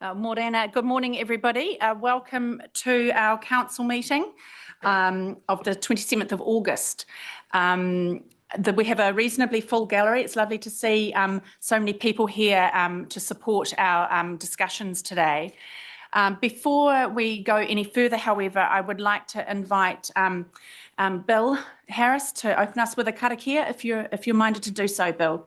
Morena, good morning, everybody. Welcome to our council meeting of the 27th of August. We have a reasonably full gallery. It's lovely to see so many people here to support our discussions today. Before we go any further, however, I would like to invite Bill Harris to open us with a karakia, if you're minded to do so, Bill.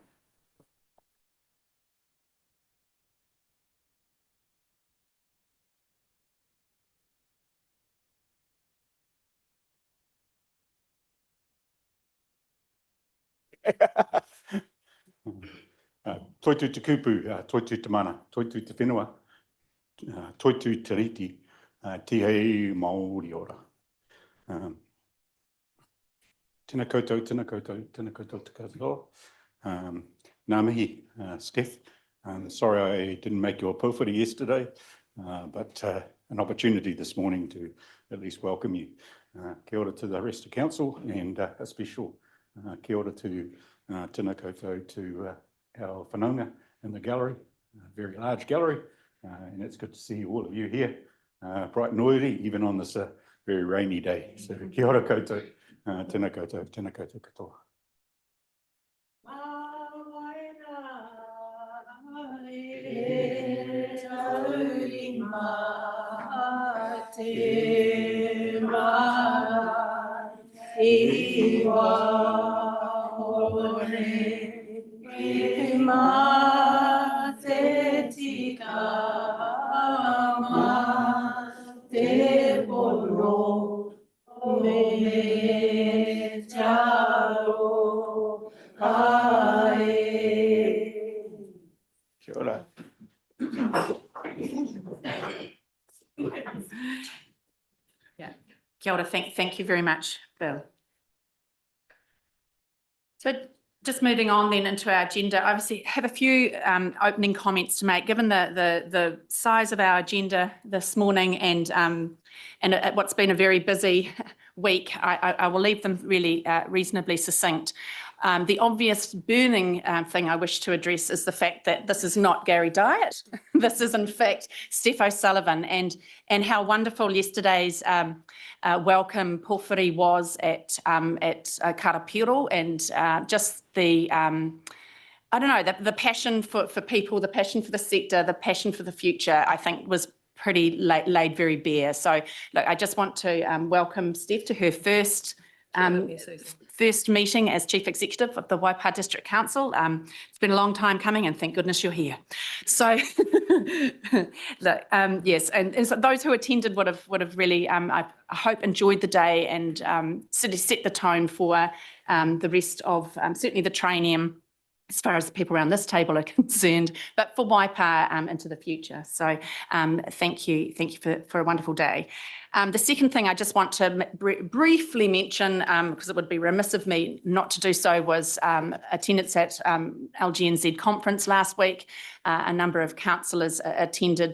Toitu te kupu, toitu te mana, toitu te whenua, toitu te riti, tihei Māori ora. Tēnā koutou, tēnā koutou, tēnā koutou te katoa. Ngā mihi, Steph. Sorry I didn't make your pōwhiri yesterday, but an opportunity this morning to at least welcome you. Kia ora to the rest of council, and a special kia ora to tēnā koutou to our whanaunga in the gallery, a very large gallery, and it's good to see all of you here, bright and oily, even on this very rainy day. So kia ora koutou, tēnā koutou, tēnā koutou katoa. Kia ora. Yeah, kia ora. Thank you very much, Bill. So just moving on then into our agenda, obviously have a few opening comments to make. Given the size of our agenda this morning and what's been a very busy week, I will leave them really reasonably succinct. The obvious burning thing I wish to address is the fact that this is not Gary Diet. This is in fact Steph O'Sullivan, and how wonderful yesterday's welcome pōwhiri was at Karapiro, and just the I don't know, the passion for people, the passion for the sector, the passion for the future, I think was pretty laid very bare. So look, I just want to welcome Steph to her first meeting as Chief Executive of the Waipa District Council. It's been a long time coming, and thank goodness you're here. So, look, yes, and so those who attended would have really, I hope, enjoyed the day and sort of set the tone for the rest of certainly the Trainium, as far as the people around this table are concerned, but for Waipa into the future. So thank you for a wonderful day. The second thing I just want to briefly mention, because it would be remiss of me not to do so, was attendance at LGNZ conference last week. A number of councillors attended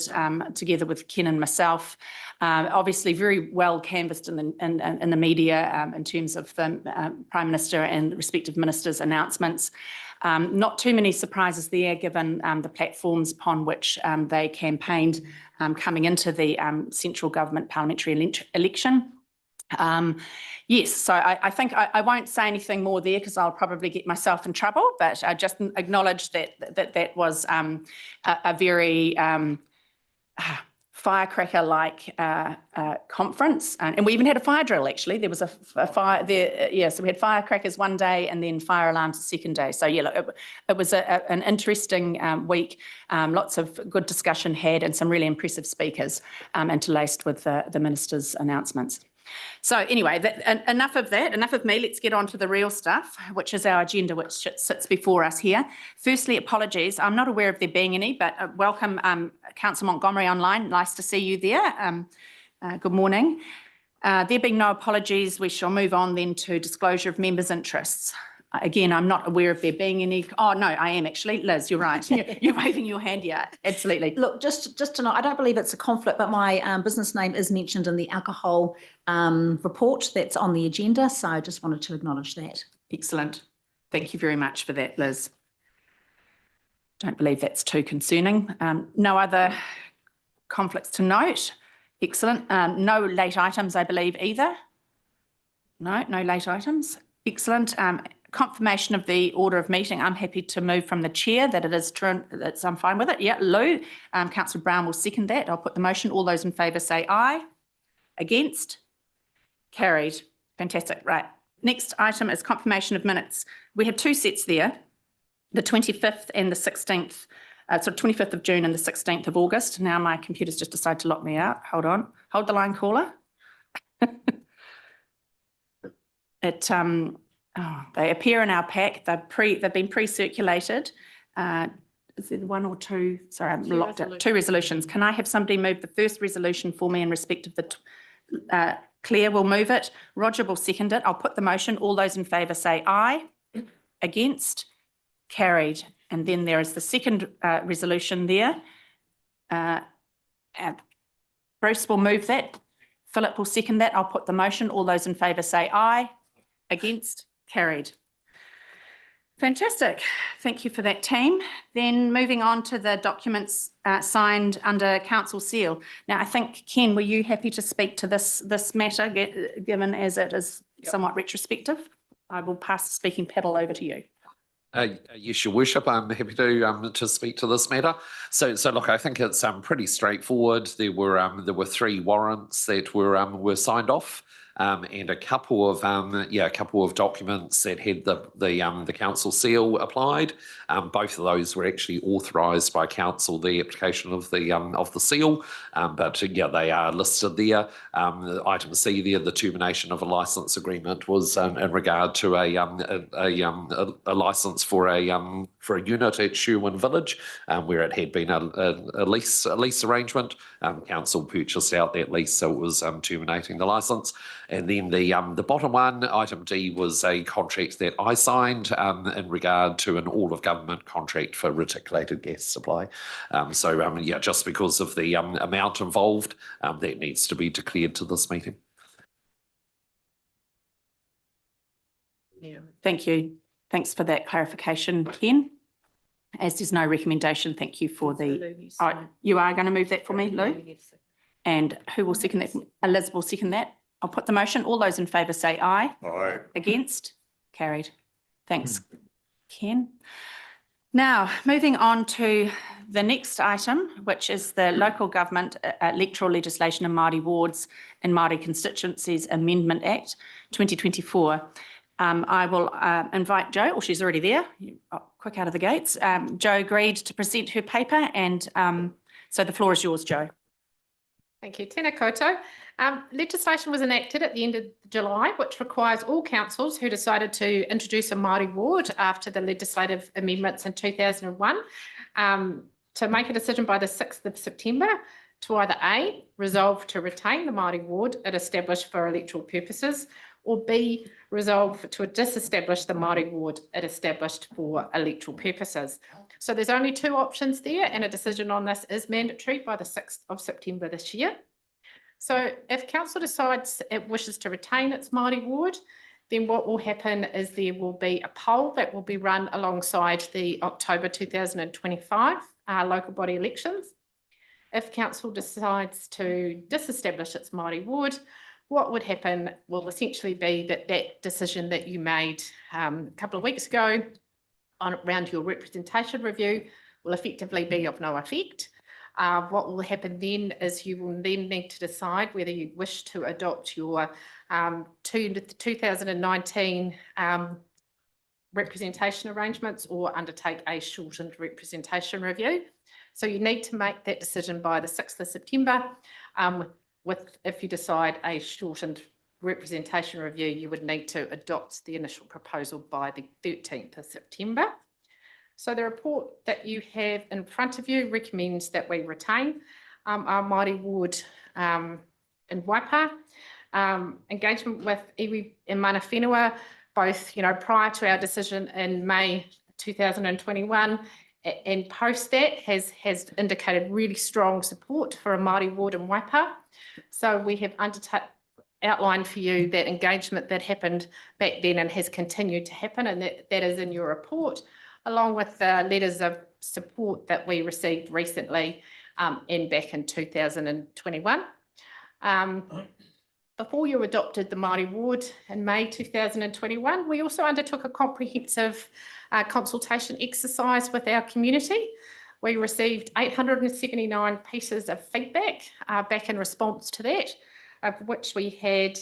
together with Ken and myself. Obviously very well canvassed in the media in terms of the Prime Minister and the respective ministers' announcements. Not too many surprises there, given the platforms upon which they campaigned coming into the central government parliamentary election. Yes, so I think I won't say anything more there because I'll probably get myself in trouble, but I just acknowledge that was a very firecracker-like conference, and we even had a fire drill. Actually, there was a fire there. Yeah, so we had firecrackers one day and then fire alarms the second day. So yeah, look, it was an interesting week. Lots of good discussion had, and some really impressive speakers interlaced with the minister's announcements. So anyway, enough of that, enough of me. Let's get on to the real stuff, which is our agenda, which sits before us here. Firstly, apologies. I'm not aware of there being any, but welcome, Councillor Montgomery online. Nice to see you there. Good morning. There being no apologies, we shall move on then to disclosure of members' interests. Again, I'm not aware of there being any. Oh, no, I am actually. Liz, you're right. You're waving your hand. Yeah, absolutely. Look, just to know, I don't believe it's a conflict, but my business name is mentioned in the alcohol report that's on the agenda. So I just wanted to acknowledge that. Excellent. Thank you very much for that, Liz. Don't believe that's too concerning. No other conflicts to note. Excellent. No late items, I believe, either. No late items. Excellent. Confirmation of the order of meeting. I'm happy to move from the chair that it is true. I'm fine with it. Yeah, Lou. Councillor Brown will second that. I'll put the motion. All those in favour say aye. Against? Carried. Fantastic. Right. Next item is confirmation of minutes. We have two sets there, the 25th and the 16th. So 25th of June and the 16th of August. Now my computer's just decided to lock me out. Hold on. Hold the line, caller. They appear in our pack. They've been pre-circulated. Is there one or two? Sorry, I'm locked out. Two resolutions. Can I have somebody move the first resolution for me in respect of the Claire will move it. Roger will second it. I'll put the motion. All those in favour say aye. Against? Carried. And then there is the second resolution there. Bruce will move that. Philip will second that. I'll put the motion. All those in favour say aye. Against? Carried. Fantastic. Thank you for that, team. Then moving on to the documents signed under council seal. Now, I think, Ken, were you happy to speak to this matter, given as it is somewhat retrospective? I will pass the speaking paddle over to you. Yes, Your Worship, I'm happy to speak to this matter. So look, I think it's pretty straightforward. There were 3 warrants that were signed off. And a couple of documents that had the council seal applied. Both of those were actually authorised by council, the application of the seal. But they are listed there. Item C there, the termination of a licence agreement was in regard to a licence for a unit at Sherwin Village, where it had been a lease arrangement. Council purchased out that lease, so it was terminating the licence. And then the bottom one, item D, was a contract that I signed in regard to an all-of-government contract for reticulated gas supply. Just because of the amount involved, that needs to be declared to this meeting. Yeah. Thank you. Thanks for that clarification, Ken. As there's no recommendation, thank you for you are going to move that for me, Lou? And who will second that? Liz will second that. I'll put the motion. All those in favour say aye. Aye. Against? Carried. Thanks, Ken. Now, moving on to the next item, which is the Local Government Electoral Legislation in Māori Wards and Māori Constituencies Amendment Act 2024. I will invite Jo, or she's already there, quick out of the gates. Jo agreed to present her paper, and so the floor is yours, Jo. Thank you. Tēnā koutou. Legislation was enacted at the end of July, which requires all councils who decided to introduce a Māori ward after the legislative amendments in 2001 to make a decision by the 6th of September to either A, resolve to retain the Māori ward it established for electoral purposes, or B, resolve to disestablish the Māori ward it established for electoral purposes. So there's only 2 options there, and a decision on this is mandatory by the 6th of September this year. So if council decides it wishes to retain its Māori ward, then what will happen is there will be a poll that will be run alongside the October 2025 local body elections. If council decides to disestablish its Māori ward, what would happen will essentially be that decision that you made a couple of weeks ago around your representation review will effectively be of no effect. What will happen then is you will then need to decide whether you wish to adopt your 2019 representation arrangements or undertake a shortened representation review. So you need to make that decision by the 6th of September. If you decide a shortened representation review, you would need to adopt the initial proposal by the 13th of September. So the report that you have in front of you recommends that we retain our Māori ward in Waipa. Engagement with iwi and mana whenua, both prior to our decision in May 2021 and post that has indicated really strong support for a Māori ward in Waipa. So we have outlined for you that engagement that happened back then and has continued to happen, and that is in your report, along with the letters of support that we received recently and back in 2021. Before you adopted the Māori Ward in May 2021, we also undertook a comprehensive consultation exercise with our community. We received 879 pieces of feedback back in response to that, of which we had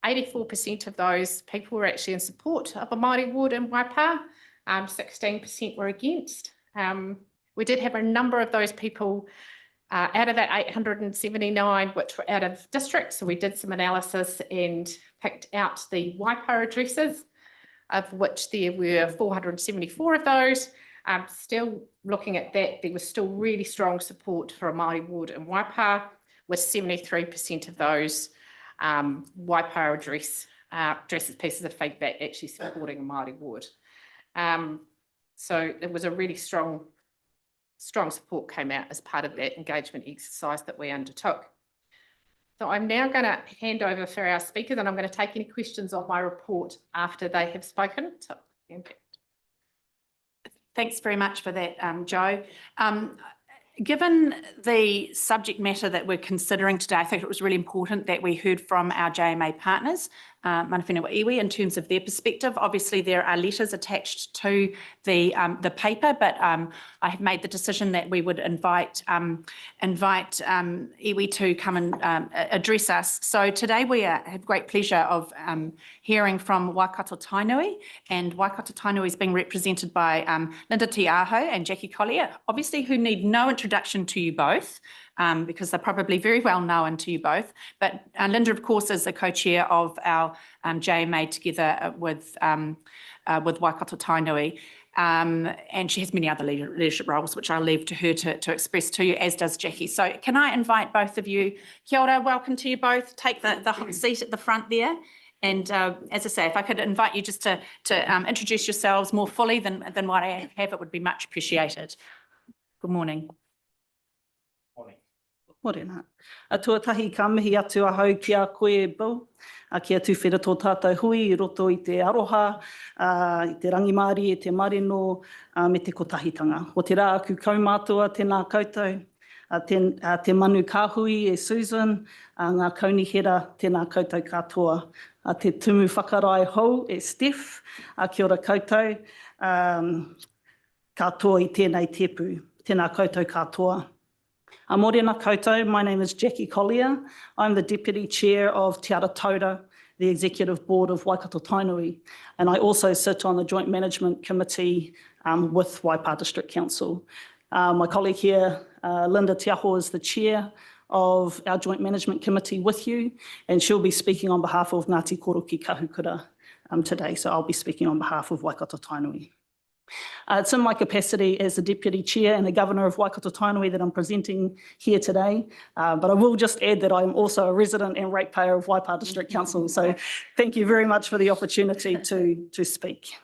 84% of those people were actually in support of a Māori Ward in Waipa, 16% were against. We did have a number of those people out of that 879, which were out of district. So we did some analysis and picked out the Waipa addresses, of which there were 474 of those. Still looking at that, there was still really strong support for a Māori Ward in Waipa, with 73% of those Waipa addresses pieces of feedback actually supporting a Māori Ward. So it was a really strong support came out as part of that engagement exercise that we undertook. So I'm now going to hand over for our speakers, and I'm going to take any questions on my report after they have spoken. So, Thanks very much for that, Jo. Given the subject matter that we're considering today, I think it was really important that we heard from our JMA partners, mana whenua iwi, in terms of their perspective. Obviously, there are letters attached to the paper, but I have made the decision that we would invite iwi to come and address us. So today we have great pleasure of hearing from Waikato Tainui, and Waikato Tainui is being represented by Linda Te Aho and Jackie Collier, obviously who need no introduction to you both, because they're probably very well known to you both. But Linda, of course, is the co-chair of our JMA together with Waikato Tainui. And she has many other leadership roles, which I'll leave to her to express to you, as does Jackie. So can I invite both of you? Kia ora, welcome to you both. Take the hot seat at the front there. And as I say, if I could invite you just to introduce yourselves more fully than what I have, it would be much appreciated. Good morning. Morena. A tuatahi ka mihi atu ahau ki a koe, Bill. Ki atu whira tō tātou hui I roto I te aroha, I te rangimāori, I te marino, me te kotahitanga. Ko te rā aku kaumātua, tēnā koutou. Te manu kāhui e Susan, ngā kaunihera, tēnā koutou katoa. Te tumu whakarai hou e Steph, kia ora koutou. Katoa I tēnei tepu, tēnā koutou katoa. Morena koutou, my name is Jackie Collier. I'm the Deputy Chair of Te Ara Taura, the Executive Board of Waikato Tainui, and I also sit on the Joint Management Committee with Waipa District Council. My colleague here, Linda Te Aho, is the Chair of our Joint Management Committee with you, and she'll be speaking on behalf of Ngāti Koroki Kahukura today, so I'll be speaking on behalf of Waikato Tainui. It's in my capacity as the Deputy Chair and the Governor of Waikato Tainui that I'm presenting here today, but I will just add that I'm also a resident and ratepayer of Waipa District Council, so thank you very much for the opportunity to speak.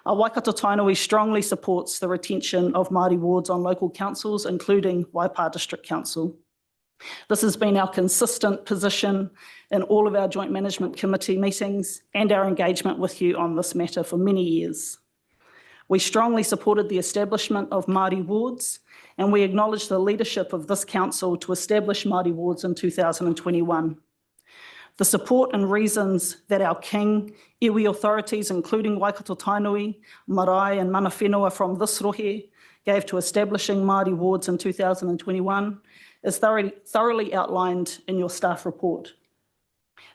Waikato Tainui strongly supports the retention of Māori wards on local councils, including Waipa District Council. This has been our consistent position in all of our Joint Management Committee meetings and our engagement with you on this matter for many years. We strongly supported the establishment of Māori wards, and we acknowledge the leadership of this council to establish Māori wards in 2021. The support and reasons that our king, iwi authorities, including Waikato Tainui, marae and mana whenua from this rohe, gave to establishing Māori wards in 2021 is thoroughly outlined in your staff report.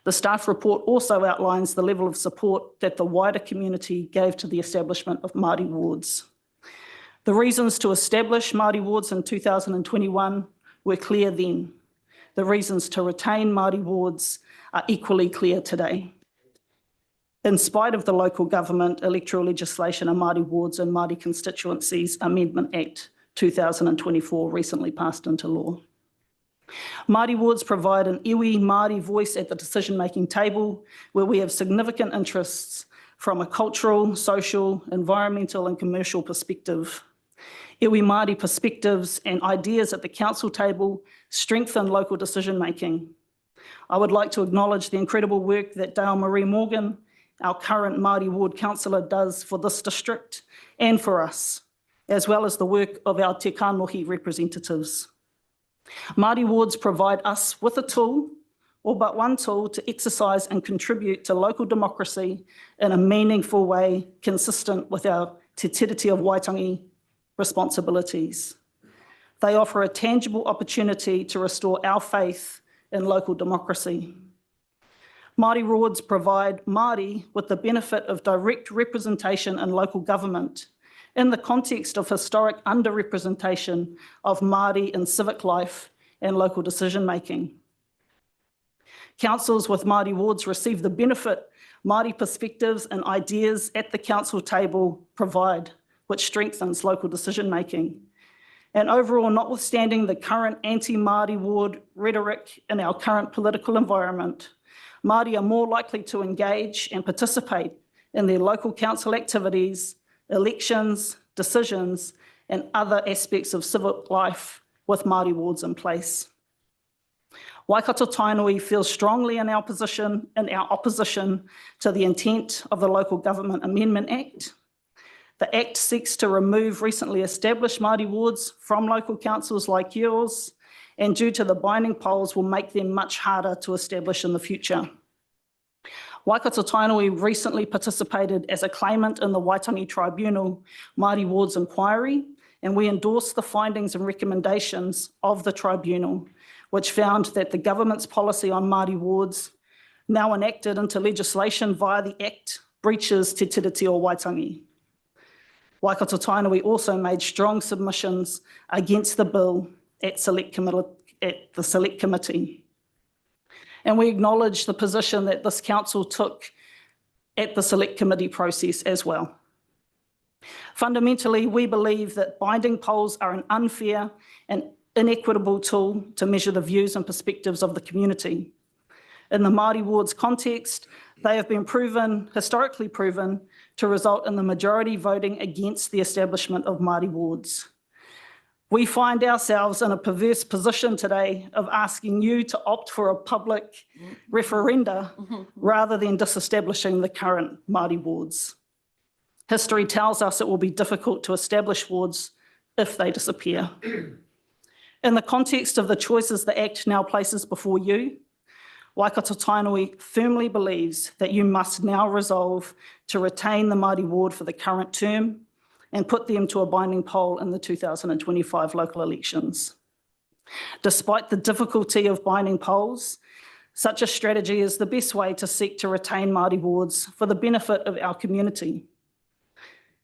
The staff report also outlines the level of support that the wider community gave to the establishment of Māori wards. The reasons to establish Māori wards in 2021 were clear then. The reasons to retain Māori wards are equally clear today. In spite of the Local Government Electoral Legislation and Māori Wards and Māori Constituencies Amendment Act 2024 recently passed into law. Māori wards provide an iwi Māori voice at the decision-making table, where we have significant interests from a cultural, social, environmental and commercial perspective. Iwi Māori perspectives and ideas at the council table strengthen local decision-making. I would like to acknowledge the incredible work that Dale Marie Morgan, our current Māori Ward councillor, does for this district and for us. as well as the work of our Te Kānohi representatives. Māori wards provide us with a tool, or but one tool, to exercise and contribute to local democracy in a meaningful way consistent with our Te Tiriti of Waitangi responsibilities. They offer a tangible opportunity to restore our faith in local democracy. Māori wards provide Māori with the benefit of direct representation in local government in the context of historic underrepresentation of Māori in civic life and local decision-making. Councils with Māori wards receive the benefit Māori perspectives and ideas at the council table provide, which strengthens local decision-making. And overall, notwithstanding the current anti-Māori ward rhetoric in our current political environment, Māori are more likely to engage and participate in their local council activities, elections, decisions, and other aspects of civic life with Māori wards in place. Waikato Tainui feels strongly in our opposition to the intent of the Local Government Amendment Act. The Act seeks to remove recently established Māori wards from local councils like yours, and due to the binding polls will make them much harder to establish in the future. Waikato Tainui recently participated as a claimant in the Waitangi Tribunal Māori Wards Inquiry, and we endorsed the findings and recommendations of the tribunal, which found that the government's policy on Māori wards, now enacted into legislation via the Act, breaches Te Tiriti o Waitangi. Waikato Tainui also made strong submissions against the bill at the Select Committee. And we acknowledge the position that this council took at the Select Committee process as well. Fundamentally, we believe that binding polls are an unfair and inequitable tool to measure the views and perspectives of the community. In the Māori wards context, they have been historically proven, to result in the majority voting against the establishment of Māori wards. We find ourselves in a perverse position today of asking you to opt for a public referenda rather than disestablishing the current Māori wards. History tells us it will be difficult to establish wards if they disappear. In the context of the choices the Act now places before you, Waikato Tainui firmly believes that you must now resolve to retain the Māori ward for the current term and put them to a binding poll in the 2025 local elections. Despite the difficulty of binding polls, such a strategy is the best way to seek to retain Māori wards for the benefit of our community.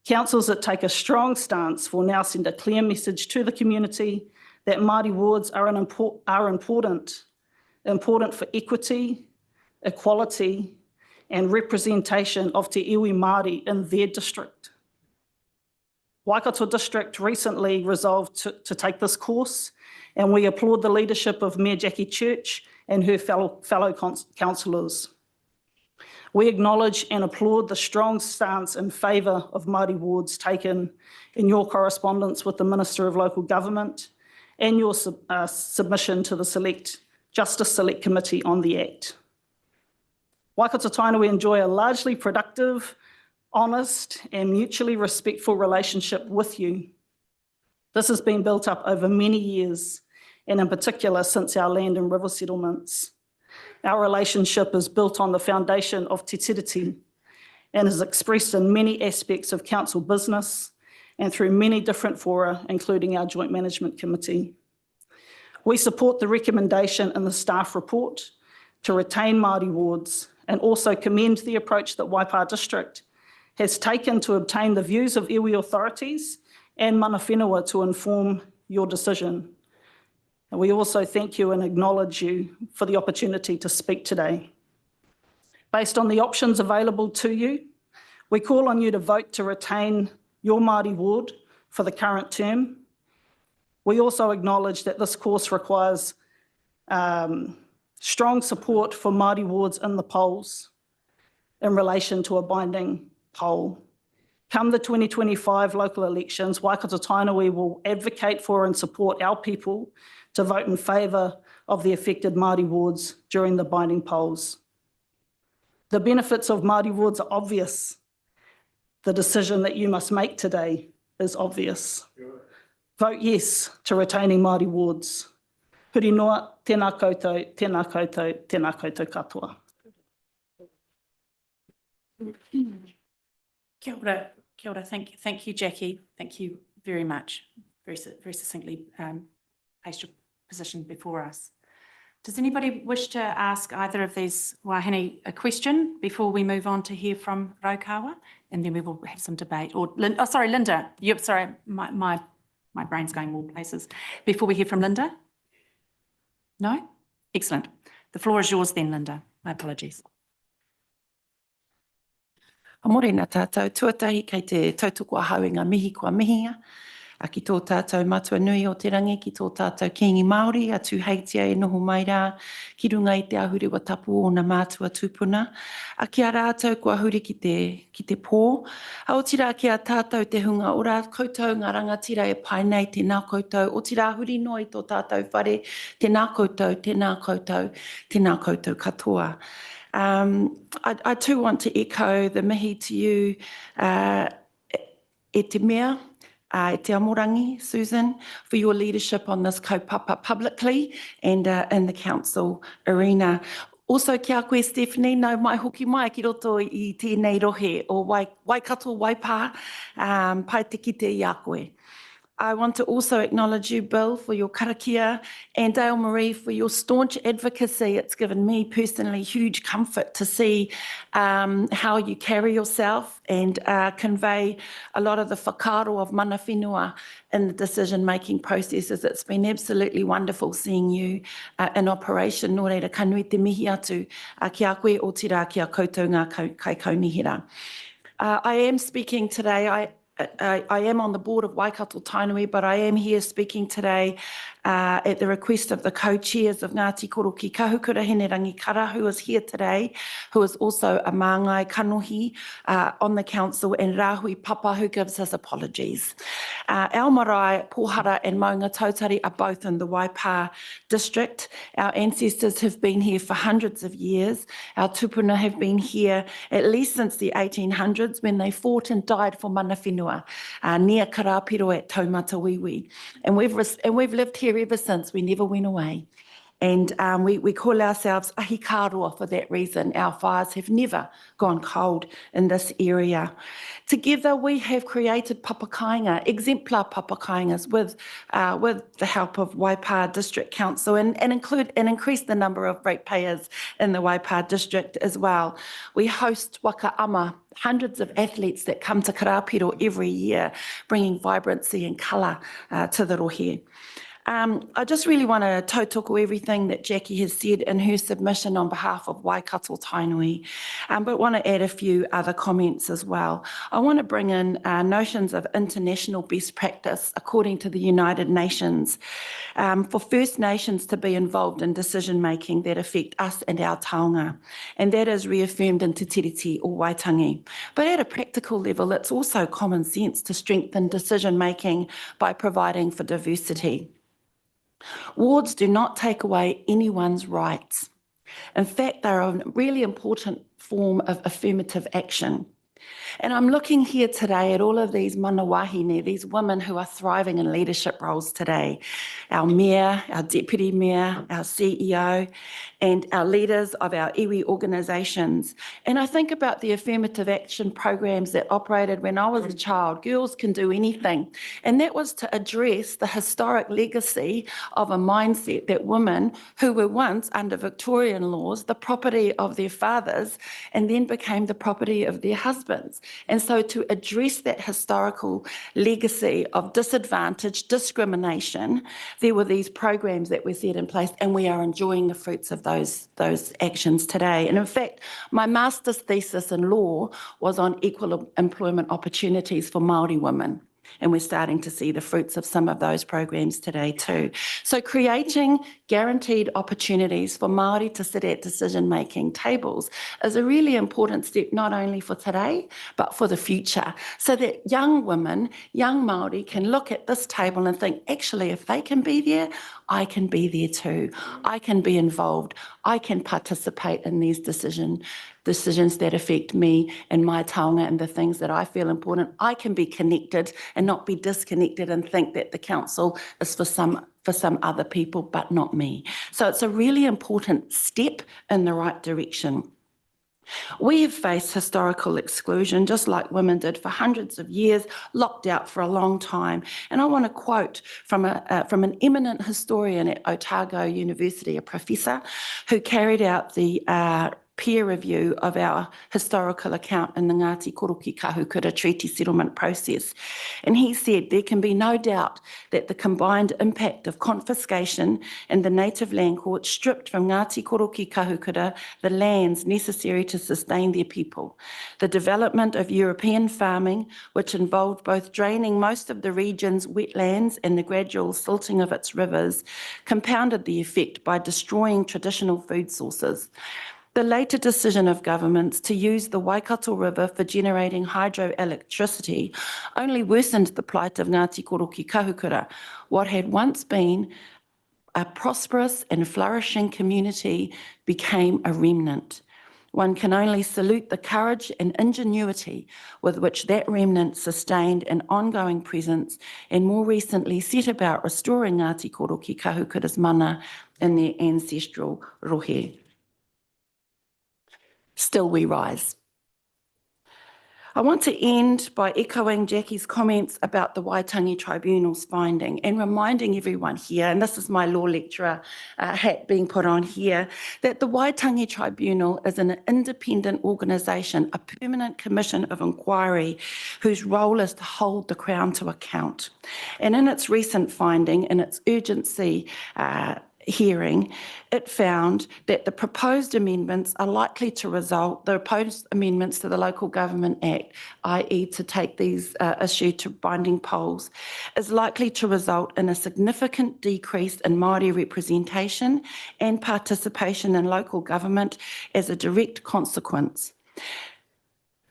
Councils that take a strong stance will now send a clear message to the community that Māori wards are important for equity, equality, and representation of Te Iwi Māori in their district. Waikato District recently resolved to take this course, and we applaud the leadership of Mayor Jackie Church and her fellow councillors. We acknowledge and applaud the strong stance in favour of Māori wards taken in your correspondence with the Minister of Local Government and your submission to the Justice Select Committee on the Act. Waikato Tainui enjoy a largely productive, honest and mutually respectful relationship with you. This has been built up over many years, and in particular since our land and river settlements. Our relationship is built on the foundation of Te Tiriti and is expressed in many aspects of council business and through many different fora, including our Joint Management Committee. We support the recommendation in the staff report to retain Māori wards and also commend the approach that Waipa District has taken to obtain the views of iwi authorities and mana whenua to inform your decision. And we also thank you and acknowledge you for the opportunity to speak today. Based on the options available to you, we call on you to vote to retain your Māori ward for the current term. We also acknowledge that this course requires strong support for Māori wards in the polls in relation to a binding poll. Come the 2025 local elections, Waikato Tainui will advocate for and support our people to vote in favour of the affected Māori wards during the binding polls. The benefits of Māori wards are obvious. The decision that you must make today is obvious. Vote yes to retaining Māori wards. Huri noa, tēnā koutou, tēnā koutou, tēnā koutou katoa. Kia ora, kia ora. Thank you, Jackie. Thank you very much. Very succinctly placed your position before us. Does anybody wish to ask either of these wahine a question before we move on to hear from Raukawa? And then we will have some debate. Or, sorry, Linda. Yep, sorry, my brain's going all places. Before we hear from Linda? No? Excellent. The floor is yours then, Linda. My apologies. Morena tātou, tuatahi kei te tautoko ahau ngā mihi kua mihia. A ki tō tātou matua nui o te rangi, ki tō tātou kīngi Māori, a tū heitia e noho mai rā, ki runga i te ahurewa tapu o ngā mātua tūpuna. A kia rātou kua huri ki te pō. A o tira kia tātou te hunga, o rā koutou ngā rangatira e pai nei tēnā koutou, o tira huri no i tō tātou whare, tēnā koutou, tēnā koutou, tēnā koutou katoa. I too want to echo the mihi to you, e te mea, e te amorangi, Susan, for your leadership on this kaupapa publicly and in the council arena. Also, kia koe, Stephanie, no mai hoki mai ki roto i tēnei rohe o Waikato Waipā, pai te kite i a koe. I want to also acknowledge you, Bill, for your karakia, and Dale Marie for your staunch advocacy. It's given me personally huge comfort to see how you carry yourself and convey a lot of the whakaaro of mana whenua in the decision-making processes. It's been absolutely wonderful seeing you in operation. Nō reira, ka nui te mihi atu ki a koe o tira ki a koutou ngā kai kaunihira. I am speaking today, I am on the board of Waikato Tainui, but I am here speaking today at the request of the co-chairs of Ngāti Koroki Kahukura Hinerangi Kara, who is here today, who is also a māngai kanohi on the council, and Rahui Papa, who gives his apologies. Our marae, Pohara and Maunga Tautari are both in the Waipā district. Our ancestors have been here for hundreds of years. Our tupuna have been here at least since the 1800s when they fought and died for mana whenua near Karapiro at Taumatawiwi. And we've lived here ever since. We never went away. And we call ourselves ahikaroa for that reason. Our fires have never gone cold in this area. Together we have created papakainga, exemplar papakaingas with the help of Waipā District Council and increase the number of ratepayers in the Waipā District as well. We host waka ama, hundreds of athletes that come to Karapiro every year, bringing vibrancy and colour to the rohe. I just really want to tautoko everything that Jackie has said in her submission on behalf of Waikato Tainui, but want to add a few other comments as well. I want to bring in notions of international best practice according to the United Nations for First Nations to be involved in decision making that affect us and our taonga, and that is reaffirmed in Te Tiriti o Waitangi. But at a practical level, it's also common sense to strengthen decision making by providing for diversity. Wards do not take away anyone's rights. In fact, they're a really important form of affirmative action. And I'm looking here today at all of these mana wahine, these women who are thriving in leadership roles today. Our mayor, our deputy mayor, our CEO, and our leaders of our iwi organisations. And I think about the affirmative action programs that operated when I was a child, Girls Can Do Anything. And that was to address the historic legacy of a mindset that women who were once under Victorian laws, the property of their fathers, and then became the property of their husbands. And so to address that historical legacy of disadvantage, discrimination, there were these programs that were set in place, and we are enjoying the fruits of those actions today. And in fact, my master's thesis in law was on equal employment opportunities for Māori women. And we're starting to see the fruits of some of those programs today too. So creating guaranteed opportunities for Māori to sit at decision-making tables is a really important step, not only for today, but for the future, so that young women, young Māori can look at this table and think, actually, if they can be there, I can be there too. I can be involved. I can participate in these decision decisions that affect me and my taonga and the things that I feel important, I can be connected and not be disconnected and think that the council is for some other people, but not me. So it's a really important step in the right direction. We have faced historical exclusion, just like women did for hundreds of years, locked out for a long time. And I want to quote from an eminent historian at Otago University, a professor, who carried out the peer review of our historical account in the Ngāti Koroki Kahukura treaty settlement process. And he said there can be no doubt that the combined impact of confiscation and the native land court stripped from Ngāti Koroki Kahukura the lands necessary to sustain their people. The development of European farming, which involved both draining most of the region's wetlands and the gradual silting of its rivers, compounded the effect by destroying traditional food sources. The later decision of governments to use the Waikato River for generating hydroelectricity only worsened the plight of Ngāti Koroki Kahukura, what had once been a prosperous and flourishing community became a remnant. One can only salute the courage and ingenuity with which that remnant sustained an ongoing presence and more recently set about restoring Ngāti Koroki Kahukura's mana in their ancestral rohe. Still we rise. I want to end by echoing Jackie's comments about the Waitangi Tribunal's finding and reminding everyone here, and this is my law lecturer hat being put on here, that the Waitangi Tribunal is an independent organisation, a permanent commission of inquiry whose role is to hold the Crown to account. And in its recent finding, in its urgency hearing, it found that the proposed amendments are likely to result, the proposed amendments to the Local Government Act, i.e. to take these issue to binding polls, is likely to result in a significant decrease in Māori representation and participation in local government as a direct consequence.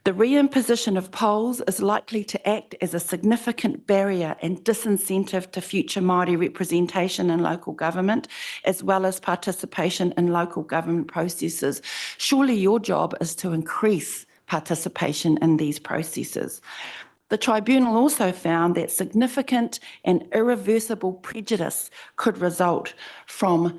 The reimposition of polls is likely to act as a significant barrier and disincentive to future Māori representation in local government, as well as participation in local government processes. Surely your job is to increase participation in these processes. The tribunal also found that significant and irreversible prejudice could result from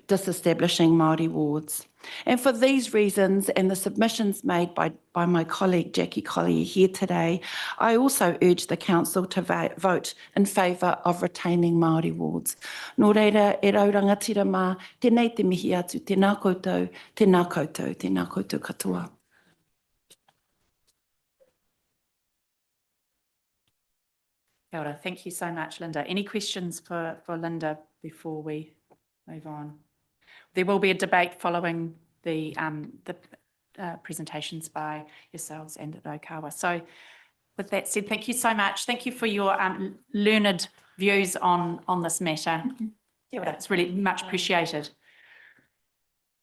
disestablishing Māori wards. And for these reasons and the submissions made by my colleague Jackie Collier here today, I also urge the Council to vote in favour of retaining Māori wards. Nō reira, e raurangatira mā, tēnei te mihi atu, tēnā koutou, tēnā koutou, tēnā koutou katoa. Kia ora. Thank you so much, Linda. Any questions for Linda before we move on? There will be a debate following the presentations by yourselves and at Okawa. So with that said, thank you so much. Thank you for your learned views on this matter. It's really much appreciated.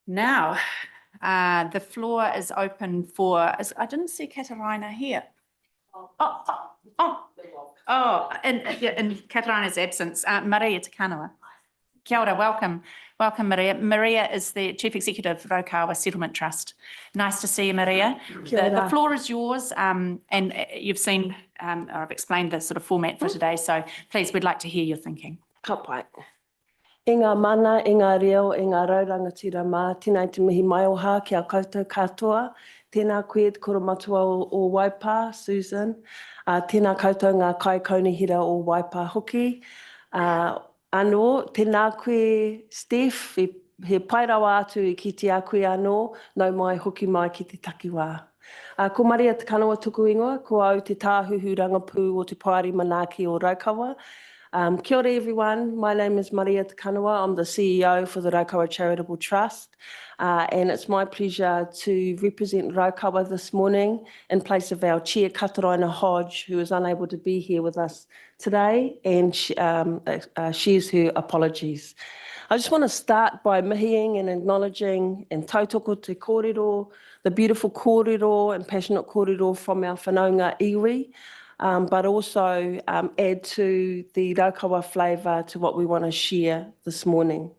Now, the floor is open for, I didn't see Katarina here. In Katarina's absence, Maria Te Kanawa. Kia ora, welcome. Welcome, Maria. Maria is the Chief Executive of Okawa Settlement Trust. Nice to see you, Maria. The floor is yours, and you've seen, I've explained the sort of format for today, so please, we'd like to hear your thinking. Ka pai. E ngā mana, e ngā reo, e ngā raurangatira mā, tēnei te mihi mai oha ki a koutou katoa, tēnā koe te koromatua o Waipa, Susan, tēnā koutou ngā kai kaunihira o Waipa hoki, anō, tēnā koe Steph, he pai rawa atu I kiti a koe anō, nau mai hoki mai ki te takiwā. Ko Maria Te Kanawa tuku ingoa, ko au te tāhuhu rangapū o te Pāri Manaaki o Raukawa. Kia ora everyone, my name is Maria Te Kanawa. I'm the CEO for the Raukawa Charitable Trust, and it's my pleasure to represent Raukawa this morning in place of our Chair Katarina Hodge, who is unable to be here with us today, and shares her apologies. I just want to start by mihiing and acknowledging and tautoko te kōrero, the beautiful kōrero and passionate kōrero from our whanaunga iwi, but also add to the Raukawa flavour to what we want to share this morning.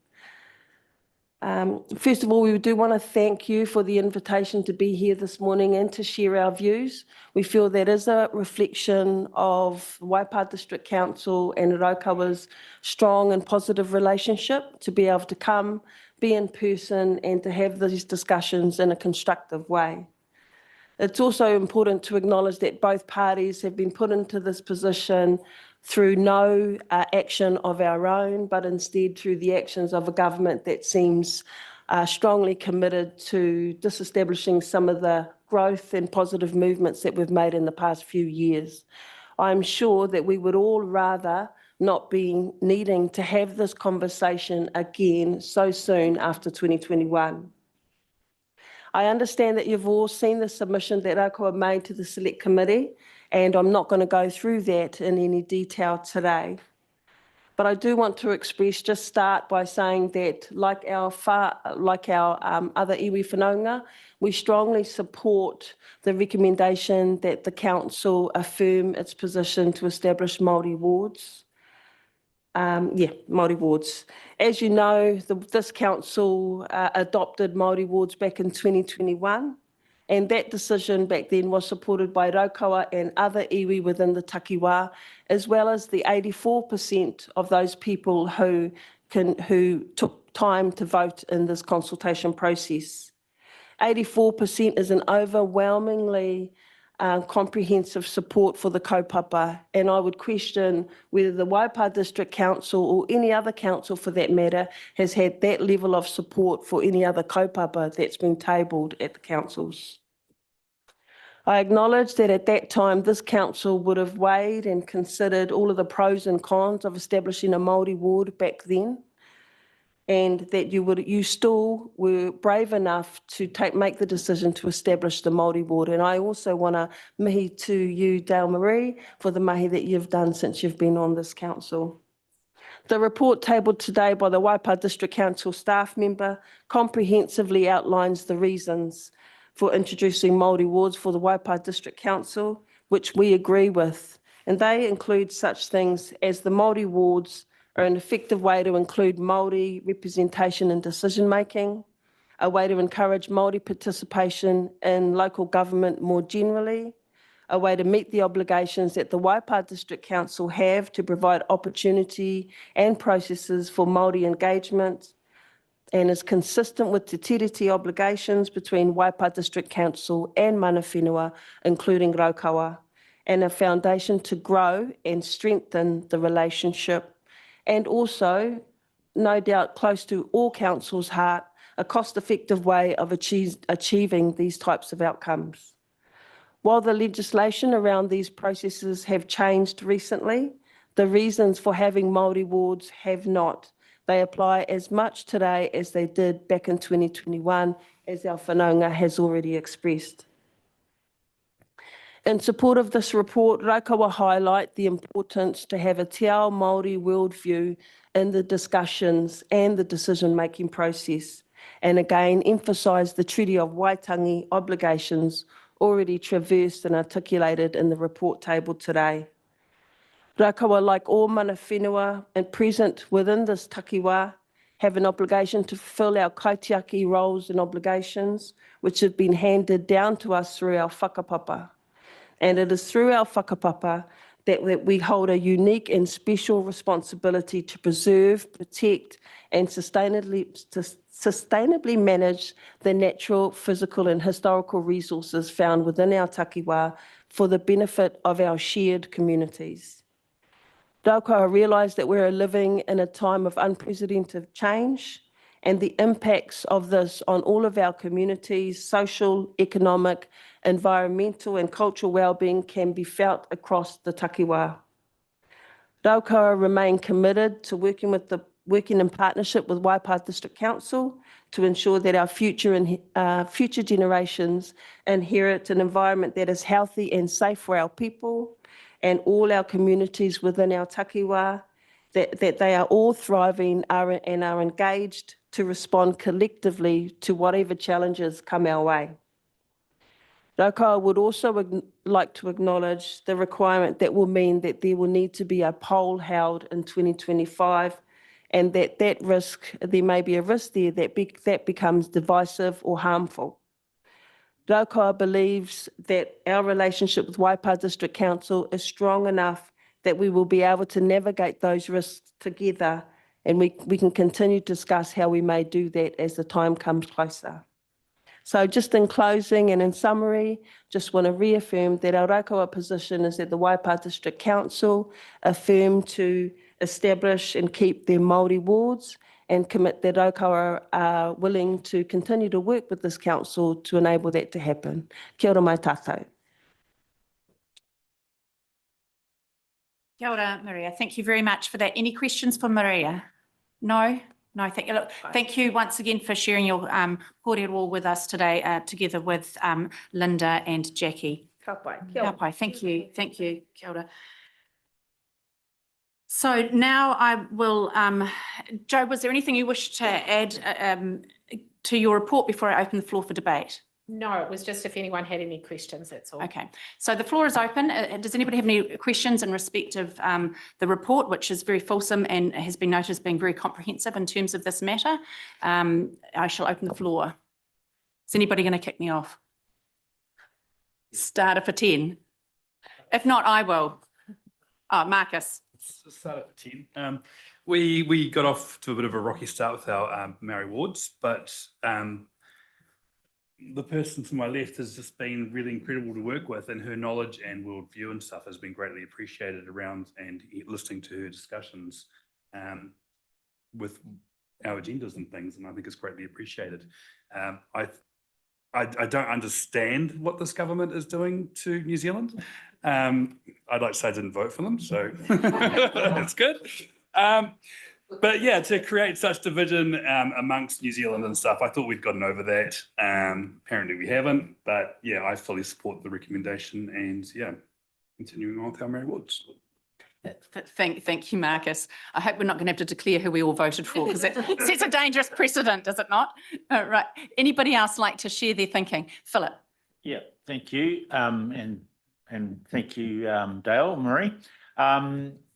First of all, we do want to thank you for the invitation to be here this morning and to share our views. We feel that is a reflection of Waipa District Council and Raukawa's strong and positive relationship to be able to come, be in person and to have these discussions in a constructive way. It's also important to acknowledge that both parties have been put into this position through no action of our own, but instead through the actions of a government that seems strongly committed to disestablishing some of the growth and positive movements that we've made in the past few years. I'm sure that we would all rather not be needing to have this conversation again so soon after 2021. I understand that you've all seen the submission that Raukawa made to the Select Committee, and I'm not going to go through that in any detail today. But I do want to start by saying that like our other iwi whanaunga, we strongly support the recommendation that the Council affirm its position to establish Māori wards. Māori wards. As you know, this council adopted Māori wards back in 2021, and that decision back then was supported by Raukawa and other iwi within the takiwā, as well as the 84% of those people who took time to vote in this consultation process. 84% is an overwhelmingly comprehensive support for the kaupapa, and I would question whether the Waipa District Council or any other council for that matter has had that level of support for any other kaupapa that's been tabled at the councils. I acknowledge that at that time this council would have weighed and considered all of the pros and cons of establishing a Māori ward back then, and that you still were brave enough to make the decision to establish the Māori ward. And I also want to mihi to you, Dale Marie, for the mahi that you've done since you've been on this council. The report tabled today by the Waipa District Council staff member comprehensively outlines the reasons for introducing Māori wards for the Waipa District Council, which we agree with. And they include such things as the Māori wards are an effective way to include Māori representation in decision-making, a way to encourage Māori participation in local government more generally, a way to meet the obligations that the Waipa District Council have to provide opportunity and processes for Māori engagement, and is consistent with te tiriti obligations between Waipa District Council and mana whenua, including Raukawa, and a foundation to grow and strengthen the relationship, and also, no doubt, close to all councils' heart, a cost-effective way of achieving these types of outcomes. While the legislation around these processes have changed recently, the reasons for having Māori wards have not. They apply as much today as they did back in 2021, as our whanaunga has already expressed. In support of this report, Raukawa highlight the importance to have a te ao Māori worldview in the discussions and the decision-making process, and again emphasise the Treaty of Waitangi obligations already traversed and articulated in the report tabled today. Raukawa, like all mana whenua and present within this takiwā, have an obligation to fulfil our kaitiaki roles and obligations, which have been handed down to us through our whakapapa. And it is through our whakapapa that we hold a unique and special responsibility to preserve, protect, and sustainably manage the natural, physical, and historical resources found within our takiwā for the benefit of our shared communities. Raukawa realise that we're living in a time of unprecedented change, and the impacts of this on all of our communities, social, economic, environmental and cultural well-being can be felt across the takiwā. Raukawa remain committed to working in partnership with Waipa District Council to ensure that our future generations inherit an environment that is healthy and safe for our people and all our communities within our takiwā, that they are all thriving and are engaged to respond collectively to whatever challenges come our way. Raukawa would also like to acknowledge the requirement that will mean that there will need to be a poll held in 2025 and that risk, there may be a risk there that becomes divisive or harmful. Raukawa believes that our relationship with Waipa District Council is strong enough that we will be able to navigate those risks together, and we can continue to discuss how we may do that as the time comes closer. So just in closing and in summary, just want to reaffirm that our Raukawa position is that the Waipa District Council affirm to establish and keep their Māori wards, and commit that Raukawa are willing to continue to work with this council to enable that to happen. Kia ora mai tātou. Kia ora, Maria. Thank you very much for that. Any questions for Maria? No? No, thank you. Look, thank you once again for sharing your kōrero with us today, together with Linda and Jackie. Ka pai. Kia pai. Thank you. Thank you. Kia ora. So now I will, Joe, was there anything you wish to add to your report before I open the floor for debate? No, it was just if anyone had any questions, that's all. Okay, so the floor is open. Does anybody have any questions in respect of the report, which is very fulsome and has been noted as being very comprehensive in terms of this matter? I shall open the floor. Is anybody going to kick me off? Starter for 10. If not, I will. Oh, Marcus. Start at 10. We got off to a bit of a rocky start with our Māori wards, but the person to my left has just been really incredible to work with, and her knowledge and worldview and stuff has been greatly appreciated around, and listening to her discussions with our agendas and things, and I think it's greatly appreciated. I don't understand what this government is doing to New Zealand. I'd like to say I didn't vote for them, so that's good. But yeah, to create such division amongst New Zealand and stuff, I thought we'd gotten over that. Apparently we haven't, but yeah, I fully support the recommendation, and yeah, continuing on with our Māori wards. Thank you, Marcus. I hope we're not going to have to declare who we all voted for, because it sets a dangerous precedent, does it not? Right. Anybody else like to share their thinking? Philip. Yeah, thank you. And thank you, Dale, Marie.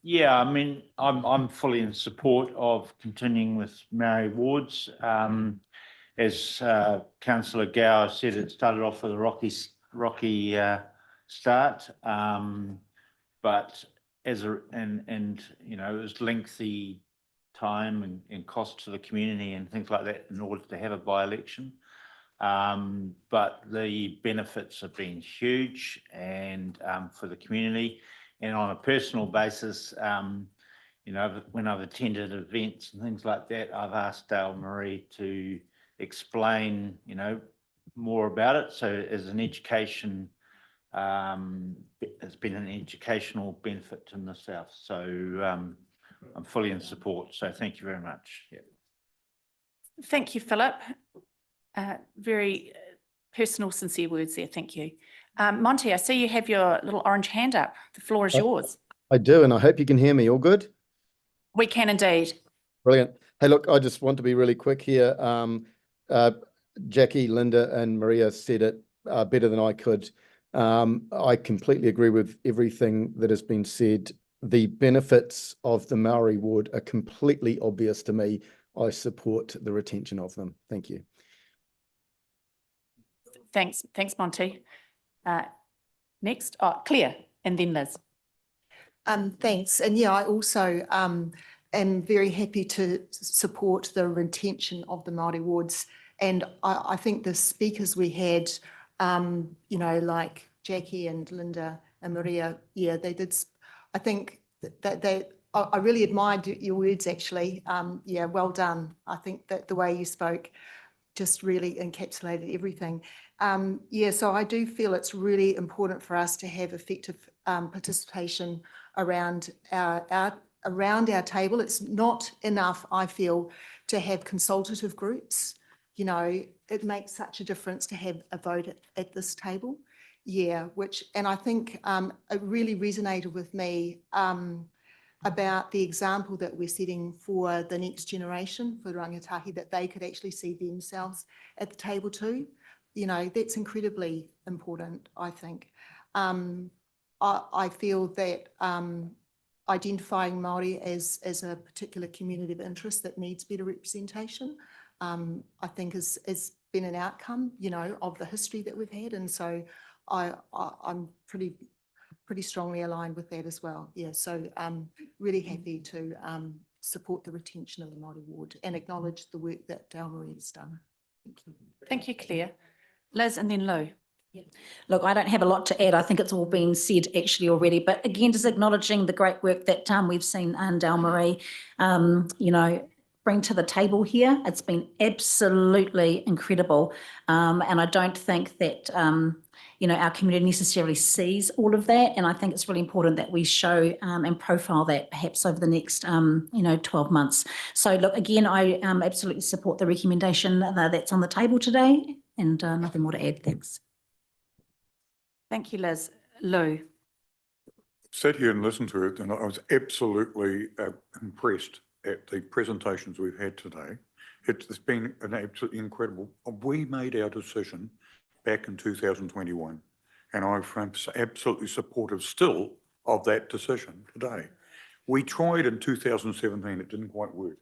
Yeah, I mean, I'm fully in support of continuing with Māori wards. As Councillor Gower said, it started off with a rocky start, but you know, it was lengthy time and cost to the community and things like that in order to have a by-election. But the benefits have been huge, and for the community. And on a personal basis, you know, when I've attended events and things like that, I've asked Dale Marie to explain, you know, more about it. So as an education, it's been an educational benefit to myself. So I'm fully in support. So thank you very much. Yeah. Thank you, Philip. Very personal, sincere words there. Thank you. Monty, I see you have your little orange hand up. The floor is yours. I do, and I hope you can hear me. All good? We can indeed. Brilliant. Hey, look, I just want to be really quick here. Jackie, Linda, and Maria said it better than I could. I completely agree with everything that has been said. The benefits of the Māori ward are completely obvious to me. I support the retention of them. Thank you. Thanks, Monty. Next, Claire, and then Liz. Thanks. And yeah, I also am very happy to support the retention of the Māori wards. And I think the speakers we had, you know, like Jackie and Linda and Maria, yeah, they did. I think that I really admired your words, actually. Yeah, well done. I think that the way you spoke just really encapsulated everything. Yeah, so I do feel it's really important for us to have effective participation around our table. It's not enough, I feel, to have consultative groups. You know, it makes such a difference to have a vote at this table. Yeah, and I think it really resonated with me about the example that we're setting for the next generation, for rangatahi, that they could actually see themselves at the table too. You know, that's incredibly important, I think. I feel that identifying Māori as a particular community of interest that needs better representation, I think has been an outcome, you know, of the history that we've had. And so I'm pretty strongly aligned with that as well. Yeah, so I'm really happy to support the retention of the Māori Ward and acknowledge the work that Dale Marie has done. Thank you. Thank you, Claire. Liz and then Lou. Look, I don't have a lot to add. I think it's all been said actually already, but again, just acknowledging the great work that we've seen Dale Marie, you know, bring to the table here. It's been absolutely incredible. And I don't think that, you know, our community necessarily sees all of that. And I think it's really important that we show and profile that perhaps over the next, you know, 12 months. So look, again, I absolutely support the recommendation that's on the table today, and nothing more to add. Thanks. Thank you, Liz. Lou. Sat here and listened to it, and I was absolutely impressed at the presentations we've had today. It's been an absolutely incredible. We made our decision back in 2021, and I'm absolutely supportive still of that decision today. We tried in 2017, it didn't quite work,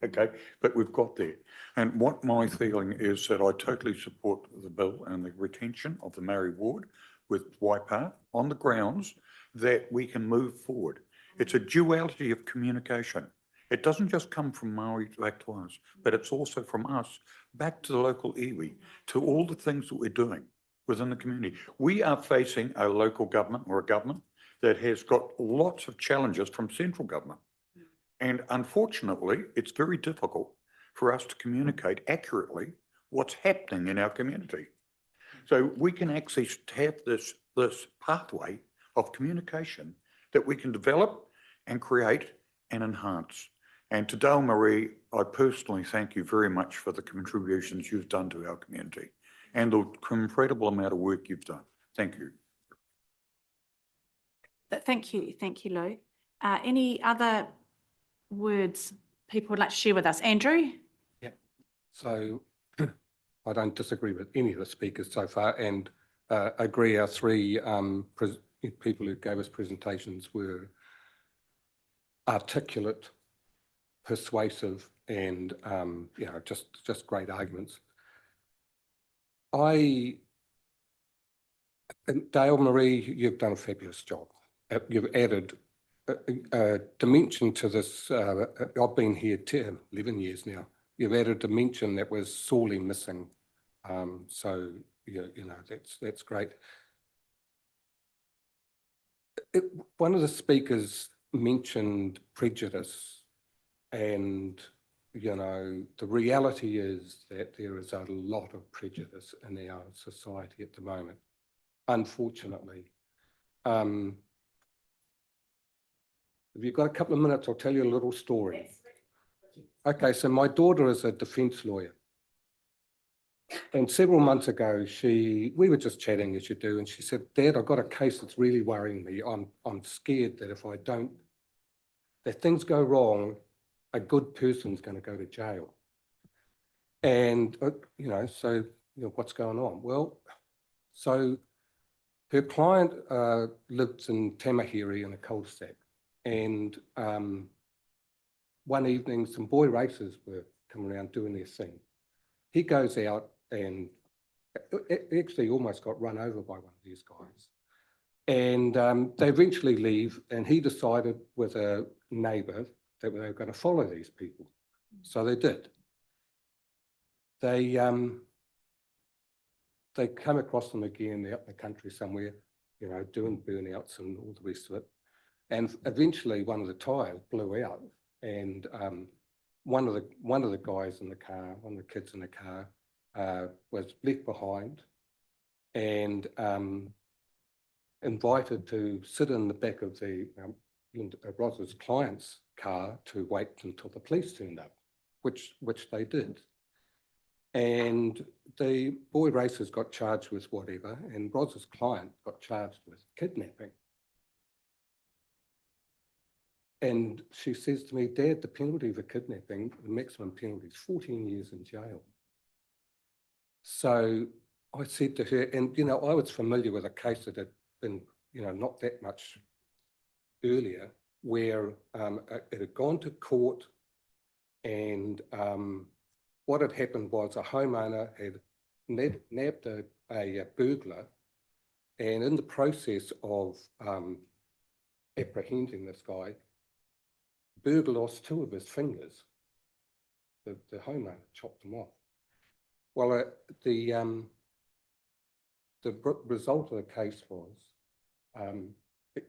okay, but we've got there. And what my feeling is that I totally support the bill and the retention of the Māori Ward with Waipa on the grounds that we can move forward. It's a duality of communication. It doesn't just come from Māori back to us, but it's also from us back to the local iwi, to all the things that we're doing within the community. We are facing a local government or a government that has got lots of challenges from central government. And unfortunately, it's very difficult for us to communicate accurately what's happening in our community. So we can actually have this pathway of communication that we can develop and create and enhance. And to Dale Marie, I personally thank you very much for the contributions you've done to our community and the incredible amount of work you've done. Thank you. Thank you, Lou. Any other words people would like to share with us? Andrew? Yeah, so I don't disagree with any of the speakers so far, and agree our three people who gave us presentations were articulate, persuasive, and you know, just great arguments. Dale Marie, you've done a fabulous job. You've added a dimension to this. I've been here 11 years now. You've added a dimension that was sorely missing. So you know, that's great. One of the speakers mentioned prejudice, and you know, the reality is that there is a lot of prejudice in our society at the moment, unfortunately. If you've got a couple of minutes, I'll tell you a little story. Okay, so my daughter is a defence lawyer. And several months ago, we were just chatting as you do, and she said, Dad, I've got a case that's really worrying me. I'm scared that if I don't, that things go wrong, a good person's going to go to jail. And, you know, so, you know, what's going on? Well, so her client lives in Tamahiri in a cul-de-sac. And one evening, some boy racers were coming around doing their thing. He goes out and actually almost got run over by one of these guys. And they eventually leave, and he decided with a neighbour that they were going to follow these people. So they did. They come across them again out in the country somewhere, you know, doing burnouts and all the rest of it. And eventually one of the tyres blew out, and one of the guys in the car, one of the kids in the car, was left behind and invited to sit in the back of the Ros's client's car to wait until the police turned up, which they did. And the boy racers got charged with whatever, and Ros's client got charged with kidnapping. And she says to me, Dad, the penalty for kidnapping, the maximum penalty is 14 years in jail. So I said to her, and you know, I was familiar with a case that had been, you know, not that much earlier, where it had gone to court, and what had happened was a homeowner had nabbed a burglar, and in the process of apprehending this guy, the burglar lost 2 of his fingers. The homeowner chopped them off. Well, the result of the case was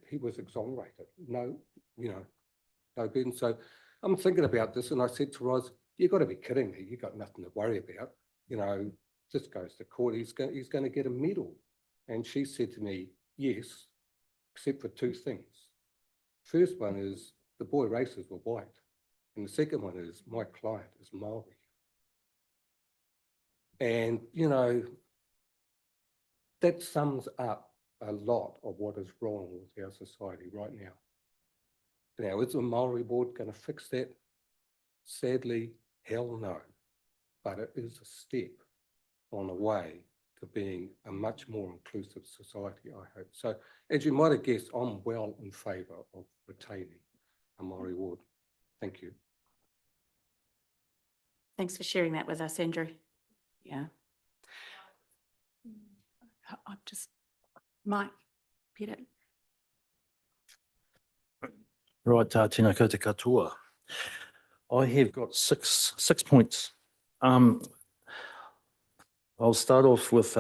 he was exonerated. No, no burden. So I'm thinking about this, and I said to Roz, "You've got to be kidding me. You've got nothing to worry about. This goes to court. He's going to get a medal." And she said to me, "Yes, except for 2 things. First one is the boy racers were white, and the second one is my client is Māori." And that sums up a lot of what is wrong with our society right now. Now, is the Māori Ward going to fix that? Sadly, hell no. But it is a step on the way to being a much more inclusive society, I hope. So, as you might have guessed, I'm well in favour of retaining a Māori Ward. Thank you. Thanks for sharing that with us, Andrew. Yeah. Mike, Peter. Right, tēnā koutou katoa. I have got six points. I'll start off with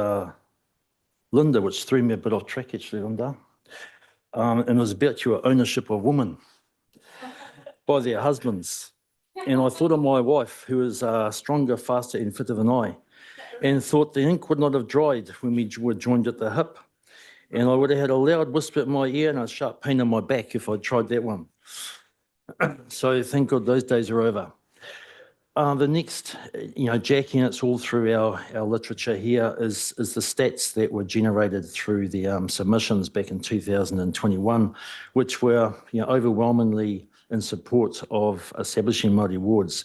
Linda, which threw me a bit off track actually, Linda. And it was about your ownership of women by their husbands. And I thought of my wife, who is stronger, faster and fitter than I, and thought the ink would not have dried when we were joined at the hip. And I would have had a loud whisper in my ear and a sharp pain in my back if I'd tried that one. So thank God those days are over. The next, Jackie, and it's all through our literature here, is the stats that were generated through the submissions back in 2021, which were overwhelmingly in support of establishing Māori wards.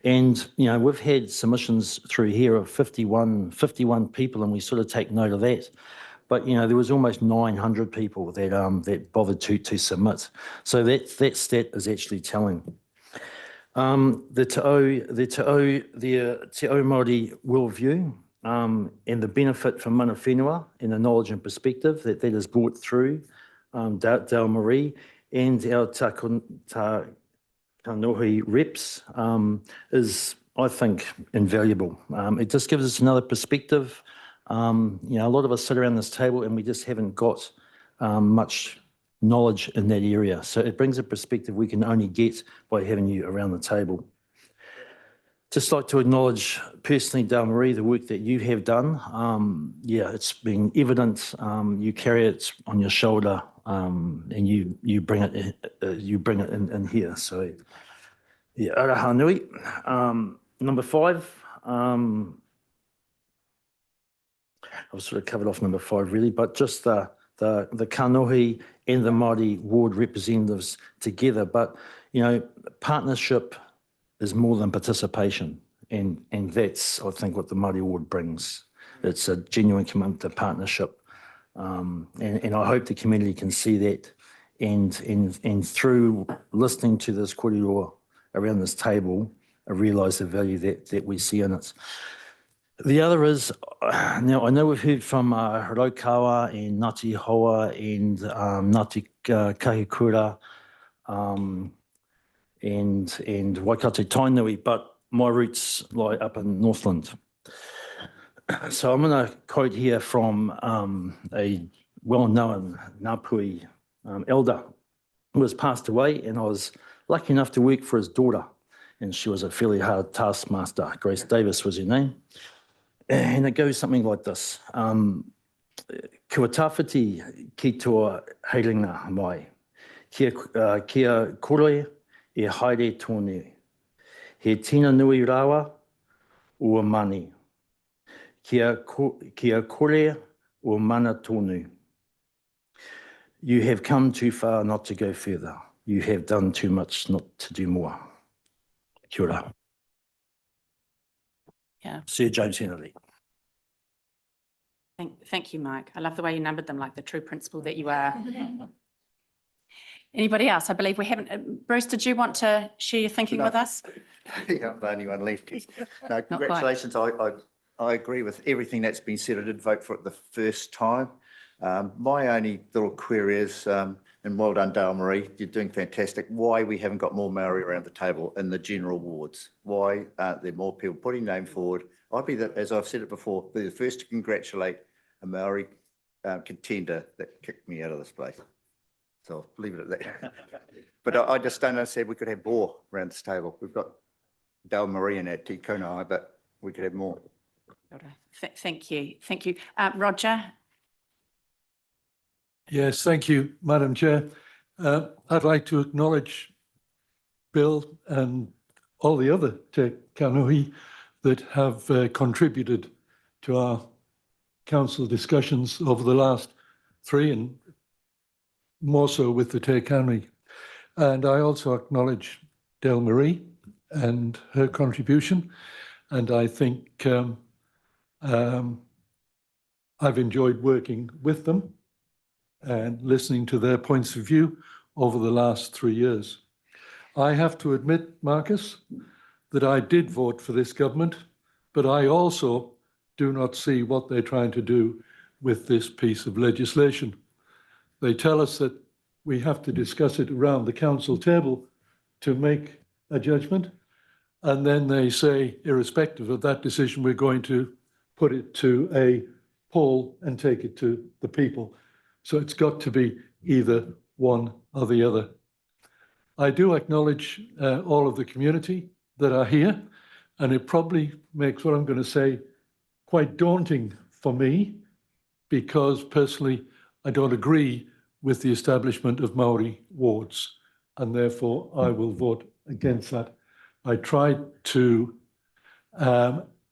And, we've had submissions through here of 51 people, and we sort of take note of that. But, there was almost 900 people that bothered to submit. So that stat is actually telling. The Te Ao Māori worldview and the benefit for mana whenua and the knowledge and perspective that is brought through Dale Marie and our Kanohi reps is, I think, invaluable. It just gives us another perspective. A lot of us sit around this table and we just haven't got much knowledge in that area. So it brings a perspective we can only get by having you around the table. Just like to acknowledge personally, Dale Marie, the work that you have done. It's been evident. You carry it on your shoulder, and you bring it in here. So araha nui. Number 5. I've sort of covered off number 5 really, but just the Kanohi and the Māori Ward representatives together. But partnership is more than participation, and that's, I think, what the Māori Ward brings. It's a genuine commitment to partnership, and I hope the community can see that, and through listening to this kōrero around this table, realise the value that we see in it. The other is, now I know we've heard from Raukawa and Ngāti Hoa and Ngāti Kahikura and Waikato Tainui, but my roots lie up in Northland. So I'm going to quote here from a well-known Ngāpui elder who has passed away, and I was lucky enough to work for his daughter, and she was a fairly hard taskmaster. Grace Davis was her name. And it goes something like this. Kua tawhiti ki toa heiringa mai. Kia kore e haere tōne. He tina nui rawa ua mani. Kia kore ua mana tōnu. You have come too far not to go further. You have done too much not to do more. Kia ora. Yeah. Sir James Henry. Thank you, Mike. I love the way you numbered them like the true principal that you are. Anybody else? I believe we haven't. Bruce, did you want to share your thinking with us? Yeah, I'm the only one left. No, quite. congratulations. I agree with everything that's been said. I did vote for it the first time. My only little query is, and well done, Dale Marie, you're doing fantastic. Why we haven't got more Māori around the table in the general wards? Why aren't there more people putting name forward? I'd be, as I've said it before, be the first to congratulate a Māori contender that kicked me out of this place. So I'll leave it at that. But I just don't understand, we could have more around this table. We've got Dale Marie and our Tikona, but we could have more. Thank you. Thank you. Roger? Yes, thank you, Madam Chair. I'd like to acknowledge Bill and all the other Te Kanohi that have contributed to our council discussions over the last 3 and more so with the Te Kanohi. And I also acknowledge Del Marie and her contribution. And I think I've enjoyed working with them and listening to their points of view over the last 3 years. I have to admit, Marcus, that I did vote for this government, but I also do not see what they're trying to do with this piece of legislation. They tell us that we have to discuss it around the council table to make a judgment. And then they say, irrespective of that decision, we're going to put it to a poll and take it to the people. So it's got to be either one or the other. I do acknowledge all of the community that are here, and it probably makes what I'm going to say quite daunting for me, because personally, I don't agree with the establishment of Māori wards, and therefore I will vote against that. I tried to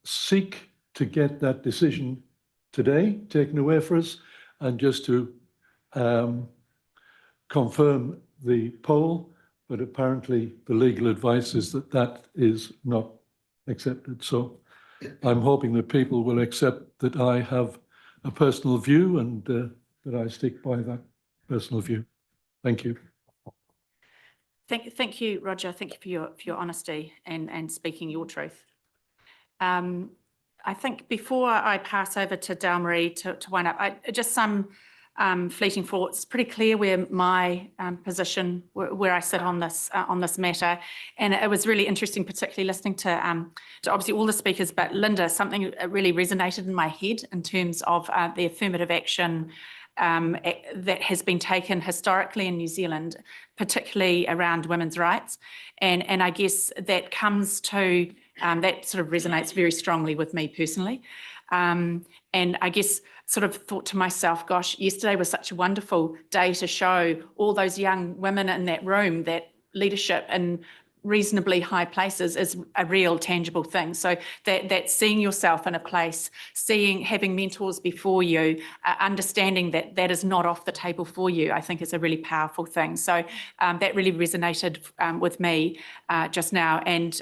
seek to get that decision today taken away for us, and just to confirm the poll, but apparently the legal advice is that that is not accepted. So I'm hoping that people will accept that I have a personal view and that I stick by that personal view. Thank you. Thank you, Roger. Thank you for your honesty and speaking your truth. I think before I pass over to Dale Marie to wind up, just some fleeting thoughts. It's pretty clear where my position, where I sit on this matter, and it was really interesting, particularly listening to obviously all the speakers, but Linda, something really resonated in my head in terms of the affirmative action that has been taken historically in New Zealand, particularly around women's rights, and I guess that comes to that sort of resonates very strongly with me personally, and I guess sort of thought to myself, gosh, yesterday was such a wonderful day to show all those young women in that room that leadership in reasonably high places is a real tangible thing. So that seeing yourself in a place, having mentors before you, understanding that that is not off the table for you, I think is a really powerful thing. So that really resonated with me just now. And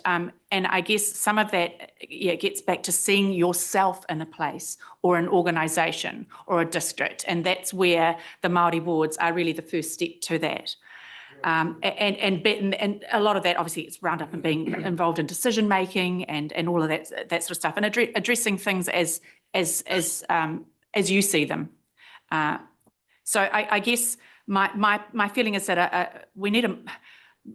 I guess some of that gets back to seeing yourself in a place or an organisation or a district. And that's where the Māori wards are really the first step to that. And a lot of that obviously it's round up in being involved in decision making and all of that sort of stuff, and addressing things as you see them. So I guess my feeling is that we need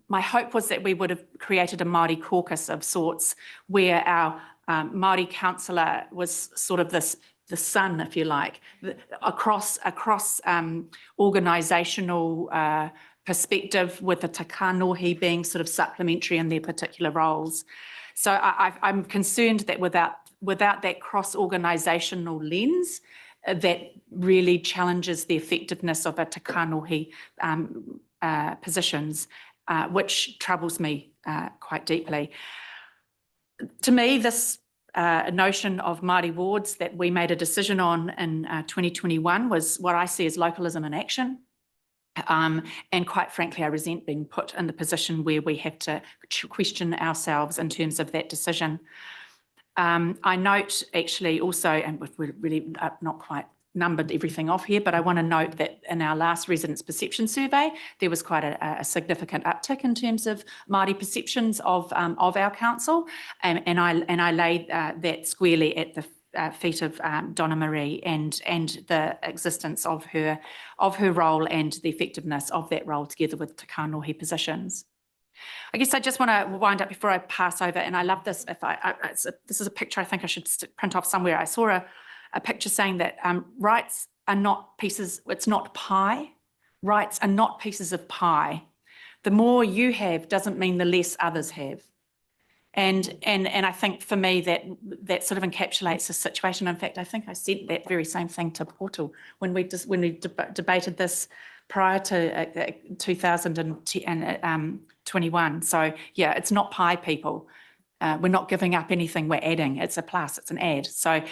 my hope was that we would have created a Māori caucus of sorts, where our Māori councillor was sort of the sun, if you like, across organisational perspective, with the Takanohi being sort of supplementary in their particular roles. So I'm concerned that without that cross-organisational lens, that really challenges the effectiveness of a Takanohi positions, which troubles me quite deeply. To me, this notion of Māori wards that we made a decision on in 2021 was what I see as localism in action. And quite frankly, I resent being put in the position where we have to question ourselves in terms of that decision. I note actually also, and we're really not quite numbered everything off here, but I want to note that in our last residents' perception survey, there was quite a significant uptick in terms of Māori perceptions of our council, and I laid that squarely at the feet of Donna Marie and the existence of her role and the effectiveness of that role together with Te Kanohi positions. I guess I just want to wind up before I pass over, and I love this. This is a picture I think I should print off somewhere. I saw a picture saying that rights are not pieces, it's not pie. Rights are not pieces of pie. The more you have doesn't mean the less others have. And I think for me that sort of encapsulates the situation. In fact, I think I said that very same thing to Portal when we debated this prior to 2021. So yeah, it's not pie, people. We're not giving up anything, we're adding. It's a plus, it's an add. So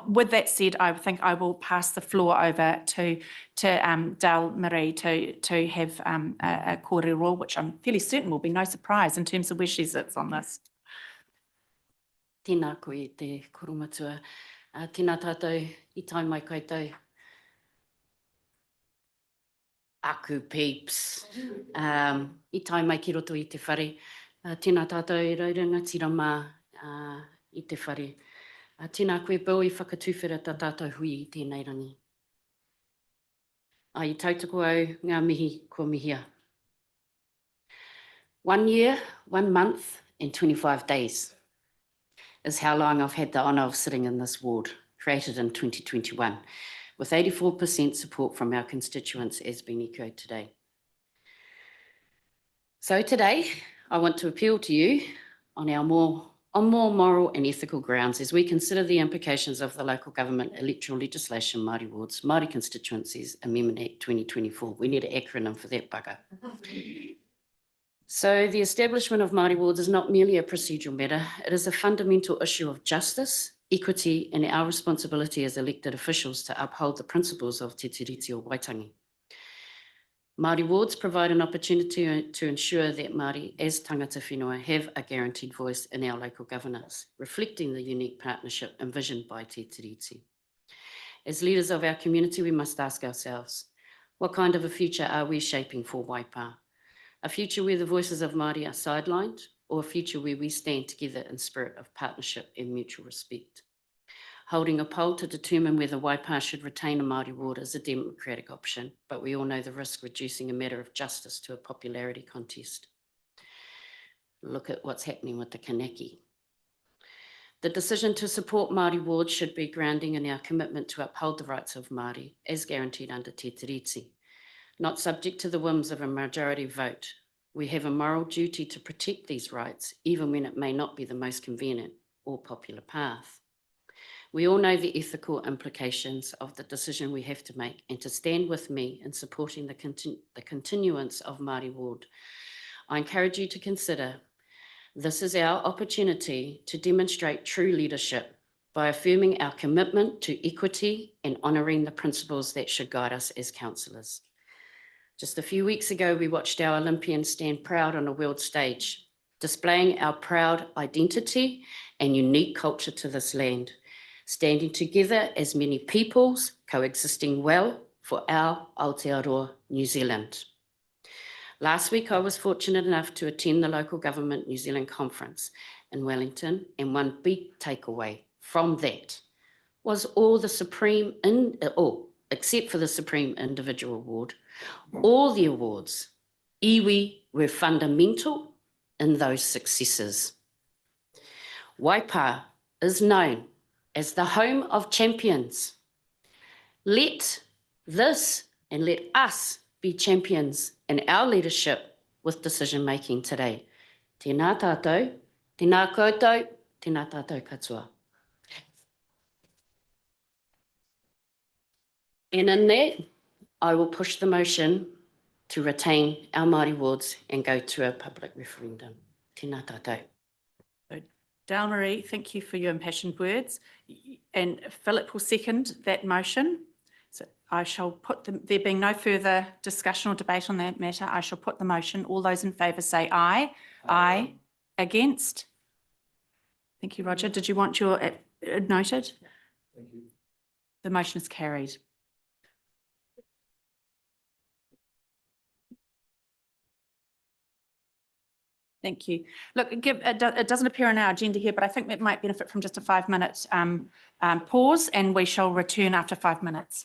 with that said, I think I will pass the floor over to Dale Marie to have a kōrero, which I'm fairly certain will be no surprise in terms of where she sits on this. Tēnā koe te koromatua. Tēnā tātou I tai mai koutou. Aku peeps. I tai mai ki roto I te whare. Tēnā tātou I rauranga tirama I te whare. Tēnā koe Bill I whakatūwhera tā tātou hui I tēnei rangi. I tautoko au ngā mihi kua mihia. 1 year, 1 month and 25 days is how long I've had the honour of sitting in this ward, created in 2021, with 84% support from our constituents as been echoed today. So today, I want to appeal to you on more moral and ethical grounds as we consider the implications of the local government electoral legislation, Māori Wards, Māori Constituencies Amendment Act 2024. We need an acronym for that bugger. So the establishment of Māori Wards is not merely a procedural matter, it is a fundamental issue of justice, equity, and our responsibility as elected officials to uphold the principles of Te Tiriti o Waitangi. Māori Wards provide an opportunity to ensure that Māori as tangata whenua have a guaranteed voice in our local governance, reflecting the unique partnership envisioned by Te Tiriti. As leaders of our community, we must ask ourselves, what kind of a future are we shaping for Waipa? A future where the voices of Māori are sidelined, or a future where we stand together in spirit of partnership and mutual respect? Holding a poll to determine whether Waipa should retain a Māori Ward is a democratic option, but we all know the risk reducing a matter of justice to a popularity contest. Look at what's happening with the Kanaki. The decision to support Māori Wards should be grounding in our commitment to uphold the rights of Māori as guaranteed under Te Tiriti, not subject to the whims of a majority vote. We have a moral duty to protect these rights, even when it may not be the most convenient or popular path. We all know the ethical implications of the decision we have to make, and to stand with me in supporting the continuance of Māori Ward, I encourage you to consider this is our opportunity to demonstrate true leadership by affirming our commitment to equity and honouring the principles that should guide us as councillors. Just a few weeks ago, we watched our Olympians stand proud on a world stage, displaying our proud identity and unique culture to this land, standing together as many peoples, coexisting well for our Aotearoa New Zealand. Last week, I was fortunate enough to attend the Local Government New Zealand conference in Wellington, and one big takeaway from that was except for the Supreme Individual Award, all the awards, iwi, were fundamental in those successes. Waipa is known as the home of champions. Let this and let us be champions in our leadership with decision-making today. Tēnā tātou, tēnā koutou, tēnā tātou katoa. And in that, I will push the motion to retain our Māori Wards and go to a public referendum. Tēnā tātou. Dale Marie, thank you for your impassioned words. And Philip will second that motion. So I shall put there being no further discussion or debate on that matter, I shall put the motion. All those in favour say aye. Aye. Against? Thank you, Roger. Did you want your noted? Thank you. The motion is carried. Thank you. Look, it doesn't appear on our agenda here, but I think it might benefit from just a 5-minute pause, and we shall return after 5 minutes.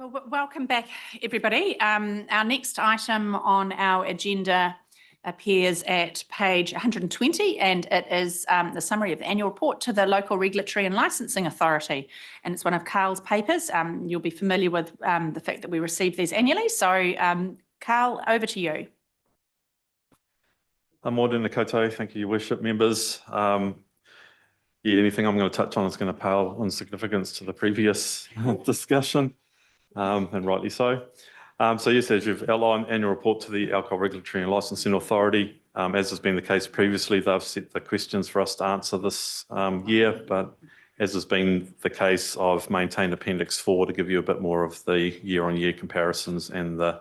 Well, welcome back, everybody. Our next item on our agenda appears at page 120, and it is the summary of the annual report to the Local Regulatory and Licensing Authority. And it's one of Carl's papers. You'll be familiar with the fact that we receive these annually. So, Carl, over to you. Morena koutou, thank you, your worship members. Anything I'm going to touch on is going to pale in significance to the previous discussion, and rightly so. So yes, as you've outlined, annual report to the Alcohol Regulatory and Licensing Authority. As has been the case previously, they've set the questions for us to answer this year, but as has been the case, I've maintained Appendix 4 to give you a bit more of the year-on-year comparisons and the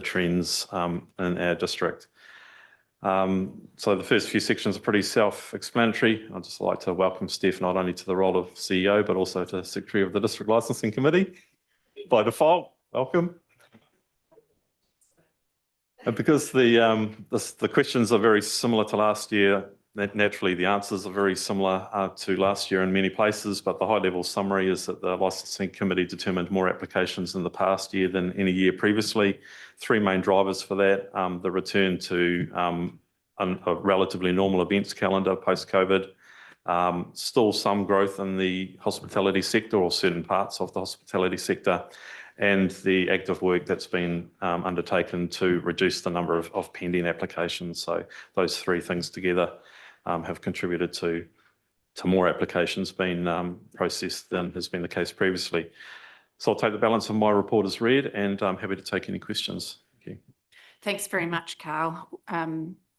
trends in our district. So the first few sections are pretty self-explanatory. I'd just like to welcome Steph not only to the role of CEO, but also to Secretary of the District Licensing Committee. By default, welcome. And because the questions are very similar to last year, naturally the answers are very similar to last year in many places, but the high-level summary is that the Licensing Committee determined more applications in the past year than any year previously. Three main drivers for that: the return to a relatively normal events calendar post-COVID, still some growth in the hospitality sector or certain parts of the hospitality sector, and the active work that's been undertaken to reduce the number of pending applications. So those three things together have contributed to more applications being processed than has been the case previously. So I'll take the balance of my report as read, and I'm happy to take any questions. Thank you. Thanks very much, Carl.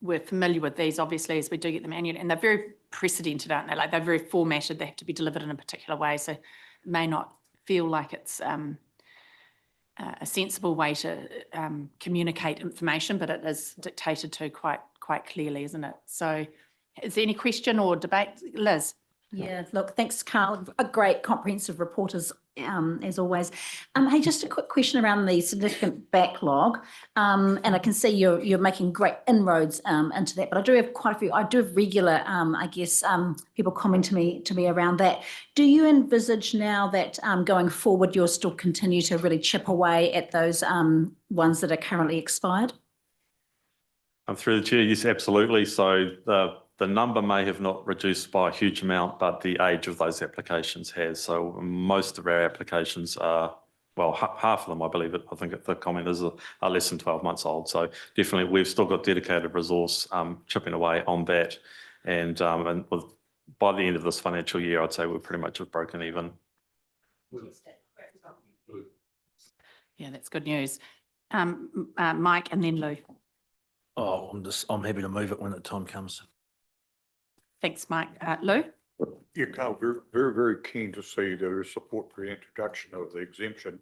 We're familiar with these, obviously, as we do get them annually, and they're very precedented, aren't they? Like, they're very formatted. They have to be delivered in a particular way, so it may not feel like it's a sensible way to communicate information, but it is dictated to quite clearly, isn't it? So is there any question or debate? Liz? Yeah, look, thanks, Carl. A great comprehensive report as always. Hey, just a quick question around the significant backlog. And I can see you're making great inroads into that, but I do have quite a few. I do have regular, people commenting to me around that. Do you envisage now that going forward, you'll still continue to really chip away at those ones that are currently expired? Through the chair, yes, absolutely. So the number may have not reduced by a huge amount, but the age of those applications has. So most of our applications are, well, half of them, I believe I think the comment is, are less than 12 months old. So definitely we've still got dedicated resource chipping away on that. And by the end of this financial year, I'd say we're pretty much have broken even. Yeah, that's good news. Mike and then Lou. Oh, I'm happy to move it when the time comes. Thanks, Mike. Lou? Yeah, Carl, very, very keen to see there is support for the introduction of the exemption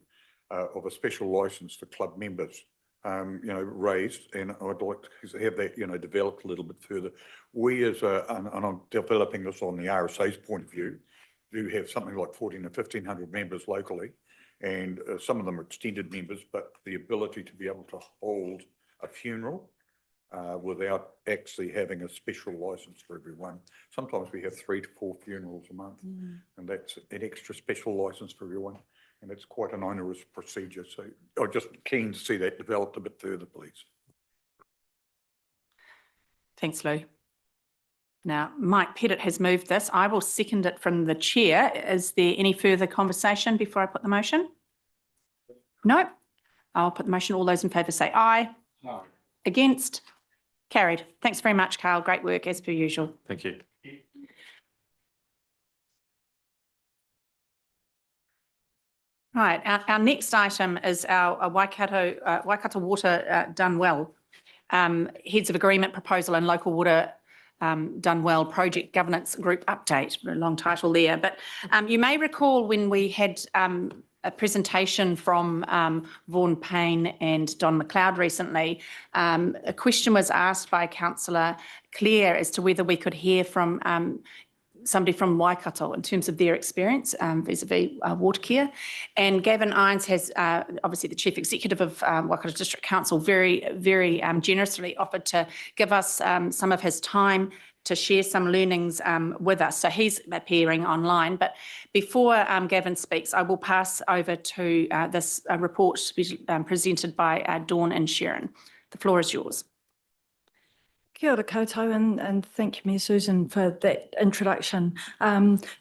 of a special licence for club members, raised, and I'd like to have that, developed a little bit further. We and I'm developing this on the RSA's point of view, do have something like 1,400 to 1,500 members locally, and some of them are extended members, but the ability to be able to hold a funeral without actually having a special licence for everyone. Sometimes we have 3 to 4 funerals a month, and that's an extra special licence for everyone, and it's quite an onerous procedure. So I'm just keen to see that developed a bit further, please. Thanks, Lou. Now, Mike Pettit has moved this. I will second it from the chair. Is there any further conversation before I put the motion? No? I'll put the motion. All those in favour say aye. Aye. Against? Carried. Thanks very much, Carl. Great work as per usual. Thank you. Right. Our next item is our Waikato Water Done Well. Heads of Agreement Proposal and Local Water Done Well Project Governance Group Update. A long title there. But you may recall when we had a presentation from Vaughan Payne and Don McLeod recently, a question was asked by Councillor Clare as to whether we could hear from somebody from Waikato in terms of their experience vis-a-vis water care. And Gavin Irons has, obviously the Chief Executive of Waikato District Council, very, very generously offered to give us some of his time to share some learnings with us. So he's appearing online. But before Gavin speaks, I will pass over to this report to be presented by Dawn and Sharon. The floor is yours. Kia ora koutou, and thank you, Mayor Susan, for that introduction.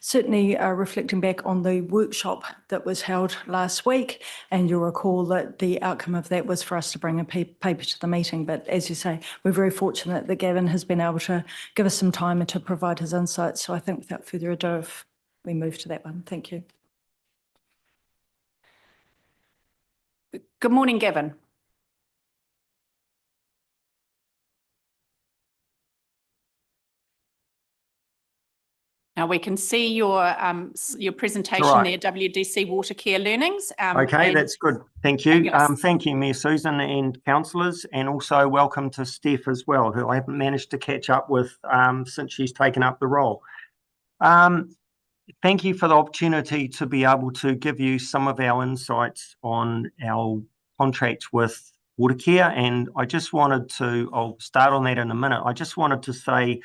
Certainly reflecting back on the workshop that was held last week, and you'll recall that the outcome of that was for us to bring a paper to the meeting. But as you say, we're very fortunate that Gavin has been able to give us some time and to provide his insights. So I think without further ado, if we move to that one. Thank you. Good morning, Gavin. Now we can see your presentation Right. there, WDC Water Care Learnings. Okay, that's good. Thank you. Fabulous. Thank you, Mayor Susan and councillors, and also welcome to Steph as well, who I haven't managed to catch up with since she's taken up the role. Thank you for the opportunity to be able to give you some of our insights on our contract with Water Care, and I just wanted to, I'll start on that in a minute. I just wanted to say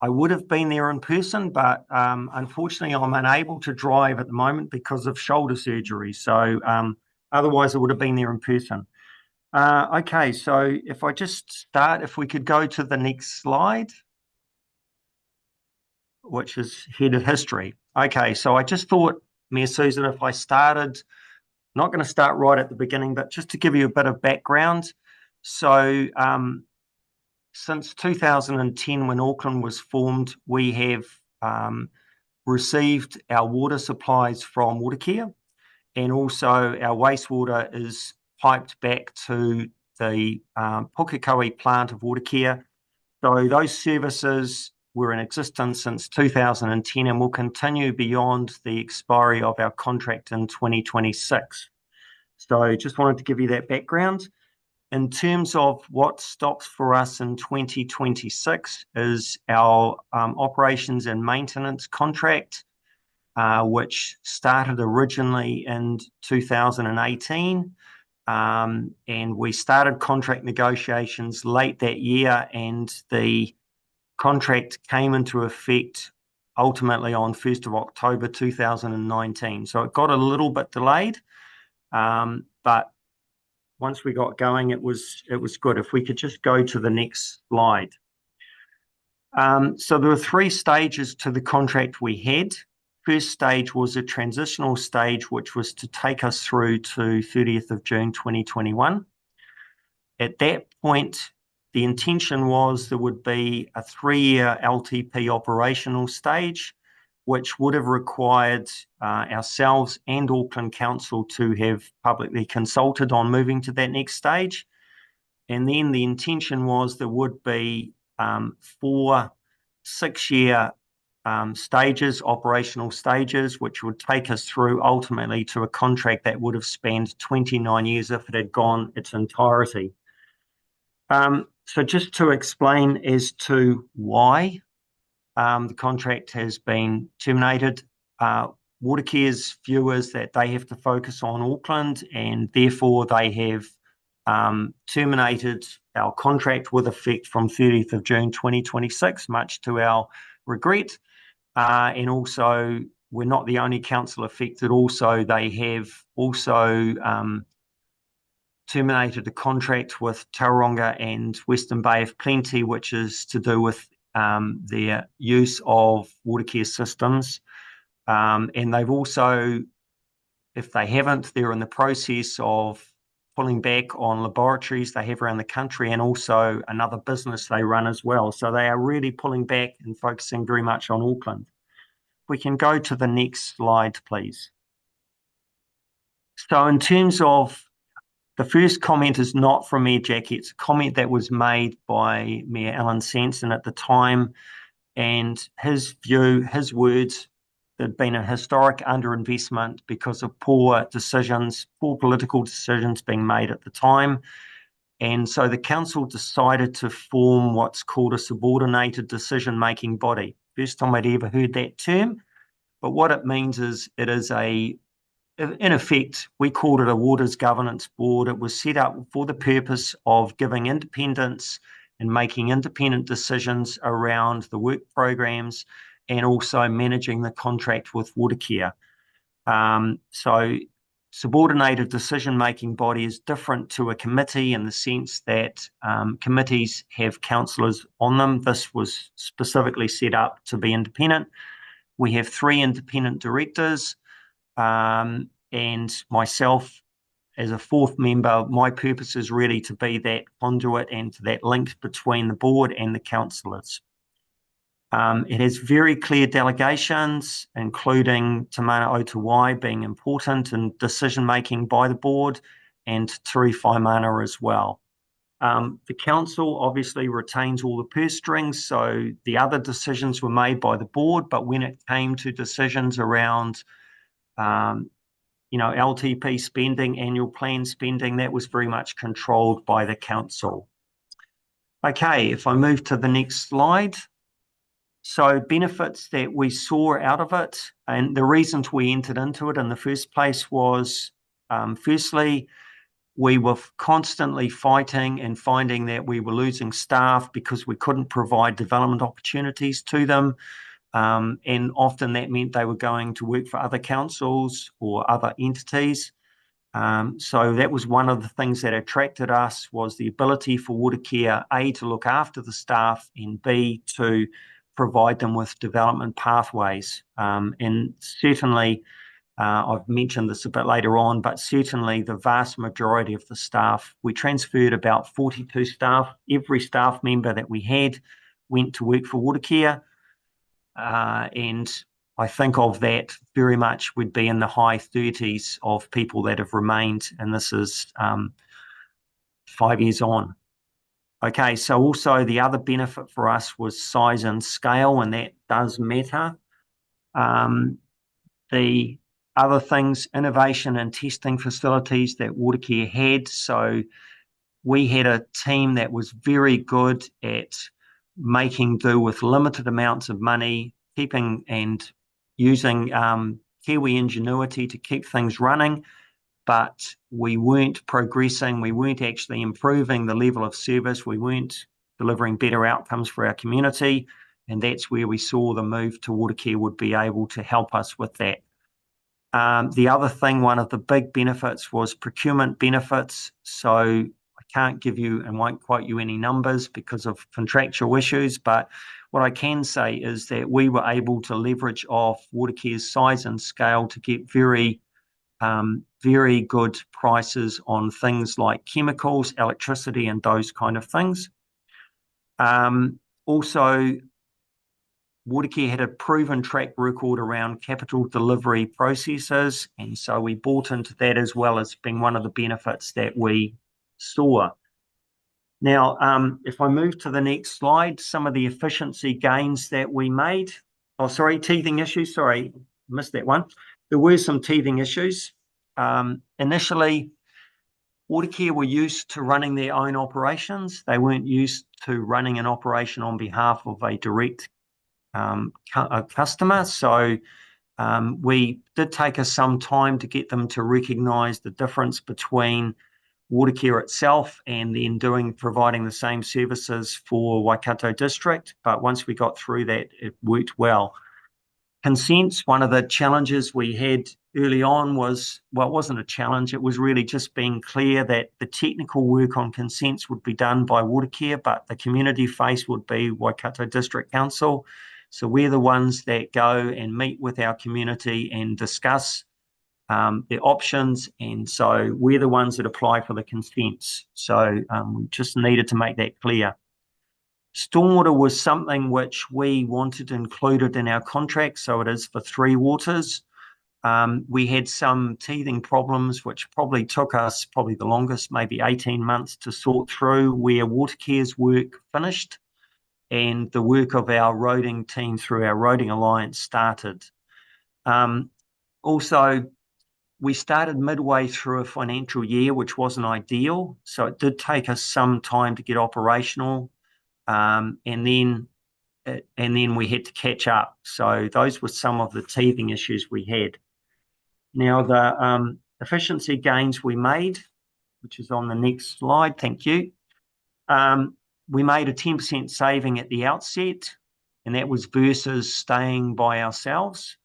I would have been there in person, but unfortunately I'm unable to drive at the moment because of shoulder surgery. So otherwise I would have been there in person. Okay, so if I just start, if we could go to the next slide, which is head of history. Okay, so I just thought, Mayor Susan, if I started, not going to start right at the beginning, but just to give you a bit of background. So since 2010, when Auckland was formed, we have received our water supplies from Water Care, and also our wastewater is piped back to the Pukekohe plant of Water Care. So those services were in existence since 2010 and will continue beyond the expiry of our contract in 2026. So just wanted to give you that background. In terms of what stops for us in 2026 is our operations and maintenance contract, which started originally in 2018. And we started contract negotiations late that year, and the contract came into effect ultimately on 1st of October 2019. So it got a little bit delayed, but once we got going, it was good. If we could just go to the next slide. So there were 3 stages to the contract we had. First stage was a transitional stage, which was to take us through to 30th of June 2021. At that point, the intention was there would be a 3-year LTP operational stage, which would have required ourselves and Auckland Council to have publicly consulted on moving to that next stage. And then the intention was there would be 4 6-year stages, operational stages, which would take us through ultimately to a contract that would have spanned 29 years if it had gone its entirety. So just to explain as to why the contract has been terminated. Water Care's view is that they have to focus on Auckland, and therefore they have terminated our contract with effect from 30th of June 2026, much to our regret. And also, we're not the only council affected. Also, they have also terminated a contract with Tauranga and Western Bay of Plenty, which is to do with their use of Water Care systems. And they've also, if they haven't, they're in the process of pulling back on laboratories they have around the country, and also another business they run as well. So they are really pulling back and focusing very much on Auckland. We can go to the next slide, please. So in terms of the first comment is not from Mayor Jackie. It's a comment that was made by Mayor Alan Sanson at the time, and his view, his words, there'd been a historic underinvestment because of poor decisions, poor political decisions being made at the time. And so the council decided to form what's called a subordinated decision-making body. First time I'd ever heard that term. But what it means is it is in effect, we called it a Waters Governance Board. It was set up for the purpose of giving independence and making independent decisions around the work programs and also managing the contract with Watercare. So subordinated decision-making body is different to a committee in the sense that committees have councillors on them. This was specifically set up to be independent. We have 3 independent directors, and myself as a 4th member. My purpose is really to be that conduit and that link between the board and the councillors. It has very clear delegations, including Te Mana o Te Wai being important in decision-making by the board, and Turi Whaimana as well. The council obviously retains all the purse strings, so the other decisions were made by the board, but when it came to decisions around LTP spending, annual plan spending, that was very much controlled by the council. Okay, if I move to the next slide. So benefits that we saw out of it, and the reasons we entered into it in the first place was, firstly, we were constantly fighting and finding that we were losing staff because we couldn't provide development opportunities to them. And often that meant they were going to work for other councils or other entities. So that was one of the things that attracted us, was the ability for Watercare, A, to look after the staff, and B, to provide them with development pathways. And certainly, I've mentioned this a bit later on, but certainly the vast majority of the staff, we transferred about 42 staff. Every staff member that we had went to work for Watercare. And I think of that very much would be in the high 30s of people that have remained, and this is 5 years on. Okay, so also the other benefit for us was size and scale, and that does matter. The other things, innovation and testing facilities that Watercare had. So we had a team that was very good at making do with limited amounts of money, keeping and using Kiwi ingenuity to keep things running, but we weren't progressing, we weren't actually improving the level of service, we weren't delivering better outcomes for our community, and that's where we saw the move to Watercare would be able to help us with that. The other thing, one of the big benefits was procurement benefits. So I can't give you and won't quote you any numbers because of contractual issues, but what I can say is that we were able to leverage off Watercare's size and scale to get very good prices on things like chemicals, electricity, and those kind of things. Also, Watercare had a proven track record around capital delivery processes, and so we bought into that as well as being one of the benefits that we saw. Now, if I move to the next slide, some of the efficiency gains that we made. Oh, sorry, teething issues. Sorry, missed that one. There were some teething issues. Initially, Watercare were used to running their own operations. They weren't used to running an operation on behalf of a direct customer. So we did take us some time to get them to recognise the difference between Watercare itself and then providing the same services for Waikato District. But once we got through that, it worked well. Consents, one of the challenges we had early on was, well, it wasn't a challenge, it was really just being clear that the technical work on consents would be done by Watercare, but the community face would be Waikato District Council. So we're the ones that go and meet with our community and discuss their options, and so we're the ones that apply for the consents. So we just needed to make that clear. Stormwater was something which we wanted included in our contract, so it is for 3 waters. We had some teething problems which probably took us the longest, maybe 18 months to sort through, where Watercare's work finished and the work of our roading team through our roading alliance started. Also, we started midway through a financial year, which wasn't ideal, so it did take us some time to get operational. And then and then we had to catch up. So those were some of the teething issues we had. Now, the efficiency gains we made, which is on the next slide, thank you. We made a 10% saving at the outset, and that was versus staying by ourselves.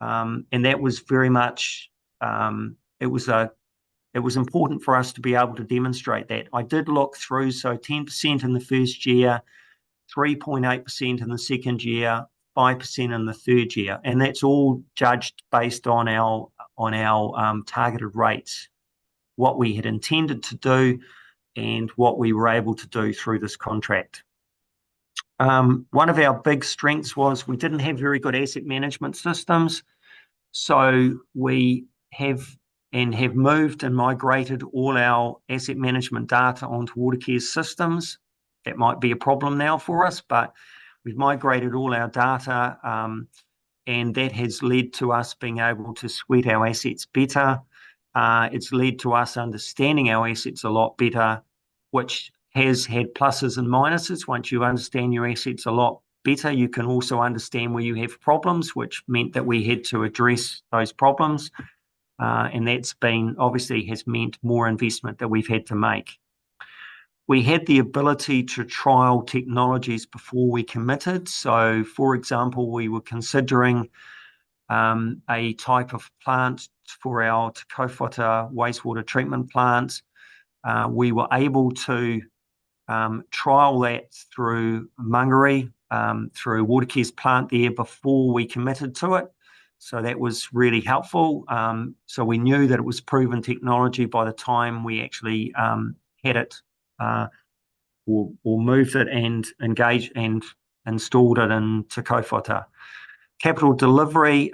And that was very much, it was important for us to be able to demonstrate that. I did look through, so 10% in the first year, 3.8% in the second year, 5% in the third year, and that's all judged based on our targeted rates, what we had intended to do, and what we were able to do through this contract. One of our big strengths was we didn't have very good asset management systems, so we have moved and migrated all our asset management data onto Watercare's systems. That might be a problem now for us, but we've migrated all our data, and that has led to us being able to sweat our assets better. It's led to us understanding our assets a lot better, which has had pluses and minuses. Once you understand your assets a lot better, you can also understand where you have problems, which meant that we had to address those problems. And that's been, obviously, has meant more investment that we've had to make. We had the ability to trial technologies before we committed. So, for example, we were considering a type of plant for our Te Kowhata wastewater treatment plant. We were able to trial that through Mangere, through Watercare's plant there before we committed to it. So that was really helpful. So we knew that it was proven technology by the time we actually had it or moved it and engaged and installed it in Te Kowhata. Capital delivery,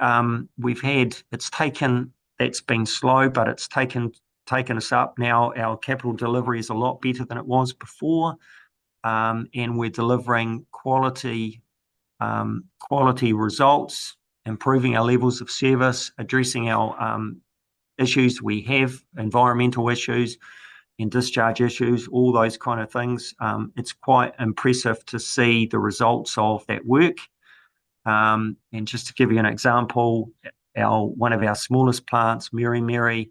that's been slow, but it's taken us up. Now our capital delivery is a lot better than it was before, and we're delivering quality results, improving our levels of service, addressing our issues we have, environmental issues and discharge issues, all those kind of things. It's quite impressive to see the results of that work. And just to give you an example, one of our smallest plants, Mary,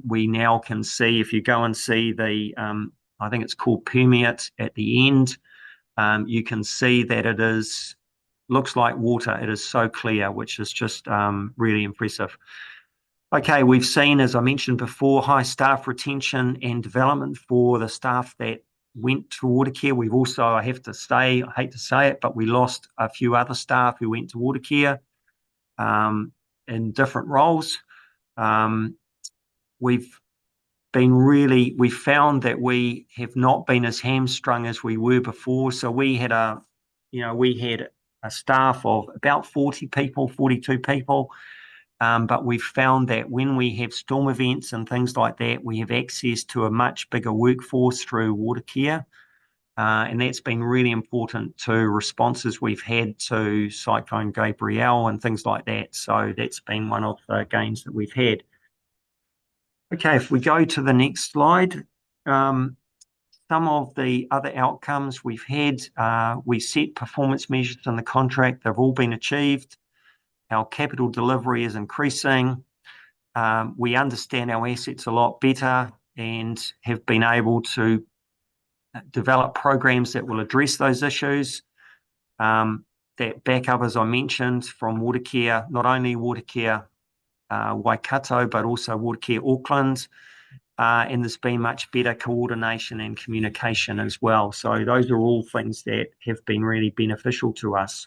we now can see, if you go and see the, I think it's called permeate at the end, you can see that it looks like water. It is so clear, which is just really impressive. Okay, we've seen, as I mentioned before, high staff retention and development for the staff that went to Watercare. We've also, I hate to say it, but we lost a few other staff who went to Watercare in different roles. We've found that we have not been as hamstrung as we were before. So we had a staff of about 42 people. But we've found that when we have storm events and things like that, we have access to a much bigger workforce through Watercare. And that's been really important to responses we've had to Cyclone Gabrielle and things like that. So that's been one of the gains that we've had. Okay, if we go to the next slide, some of the other outcomes we've had, we set performance measures in the contract. They've all been achieved. Our capital delivery is increasing. We understand our assets a lot better and have been able to develop programs that will address those issues. That backup, as I mentioned, from Watercare, not only Watercare Waikato, but also Watercare Auckland. And there's been much better coordination and communication as well. So those are all things that have been really beneficial to us.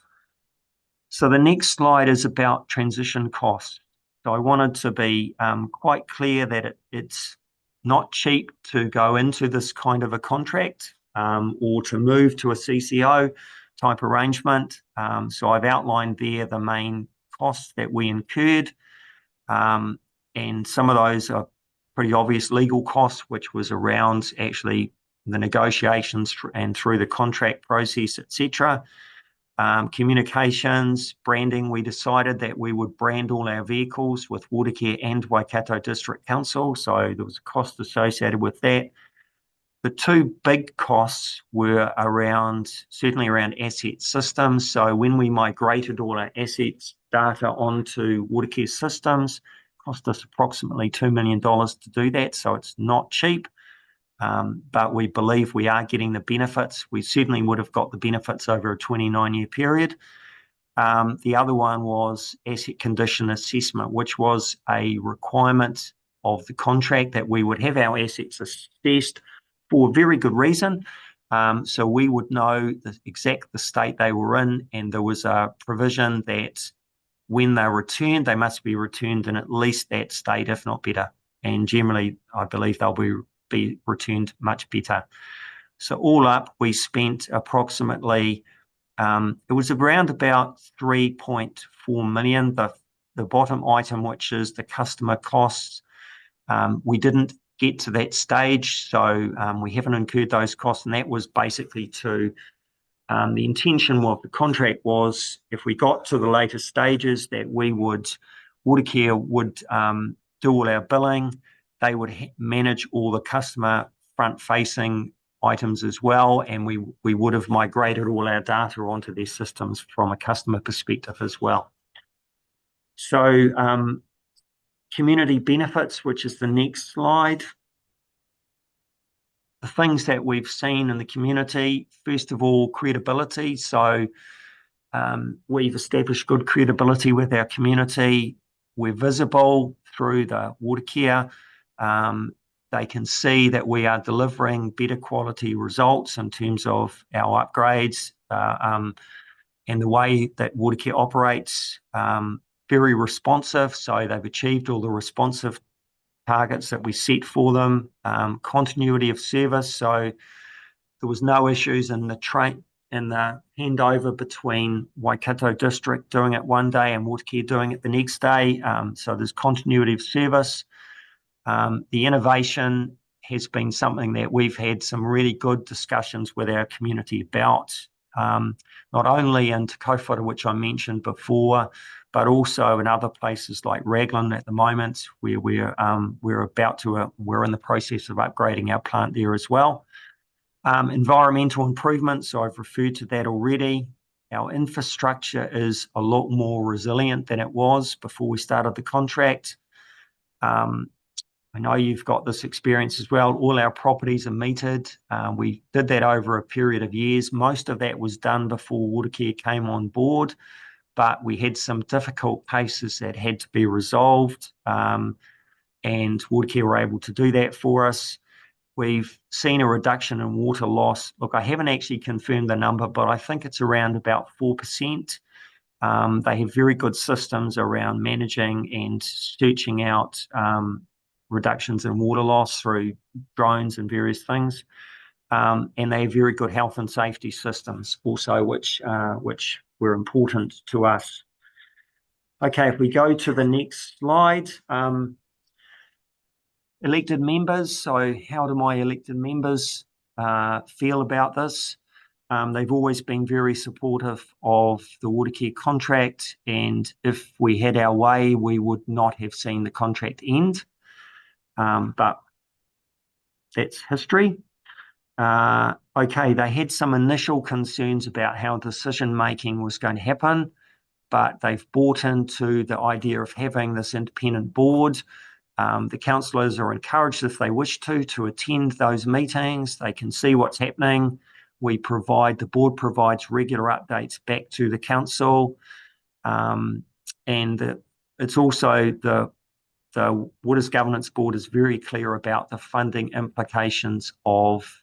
So the next slide is about transition costs. So I wanted to be quite clear that it's not cheap to go into this kind of a contract or to move to a CCO type arrangement. So I've outlined there the main costs that we incurred. And some of those are pretty obvious legal costs, which was around actually the negotiations and through the contract process, etc. Communications, branding, we decided that we would brand all our vehicles with Watercare and Waikato District Council, so there was a cost associated with that. The two big costs were certainly around asset systems. So when we migrated all our assets data onto Watercare systems, it cost us approximately $2 million to do that. So it's not cheap, but we believe we are getting the benefits. We certainly would have got the benefits over a 29-year period. The other one was asset condition assessment, which was a requirement of the contract that we would have our assets assessed for a very good reason. So we would know the state they were in, and there was a provision that when they're returned, they must be returned in at least that state, if not better. And generally, I believe they'll be returned much better. So all up, we spent approximately, it was around about 3.4 million. The bottom item, which is the customer costs, we didn't get to that stage, so we haven't incurred those costs, and that was basically the intention of the contract was if we got to the later stages that Watercare would do all our billing, they would manage all the customer front-facing items as well, and we would have migrated all our data onto their systems from a customer perspective as well. So community benefits, which is the next slide. The things that we've seen in the community, first of all, credibility. So we've established good credibility with our community. We're visible through the Watercare. They can see that we are delivering better quality results in terms of our upgrades and the way that Watercare operates. Very responsive, so they've achieved all the responsive targets that we set for them. Continuity of service, so there was no issues in the handover between Waikato District doing it one day and Watercare doing it the next day. So there's continuity of service. The innovation has been something that we've had some really good discussions with our community about, not only in Te Kaupara, which I mentioned before, but also in other places like Raglan at the moment, where we're in the process of upgrading our plant there as well. Environmental improvements, so I've referred to that already. Our infrastructure is a lot more resilient than it was before we started the contract. I know you've got this experience as well. All our properties are metered. We did that over a period of years. Most of that was done before Watercare came on board, but we had some difficult cases that had to be resolved, and Watercare were able to do that for us. We've seen a reduction in water loss. Look, I haven't actually confirmed the number, but I think it's around about 4%. They have very good systems around managing and searching out reductions in water loss through drones and various things. And they have very good health and safety systems also, which were important to us. Okay, if we go to the next slide. Elected members. So how do my elected members feel about this? They've always been very supportive of the Watercare contract, and if we had our way, we would not have seen the contract end. But that's history. Okay, they had some initial concerns about how decision-making was going to happen, but they've bought into the idea of having this independent board. The councillors are encouraged, if they wish to attend those meetings. They can see what's happening. The board provides regular updates back to the council. And it's also the Waters Governance Board is very clear about the funding implications of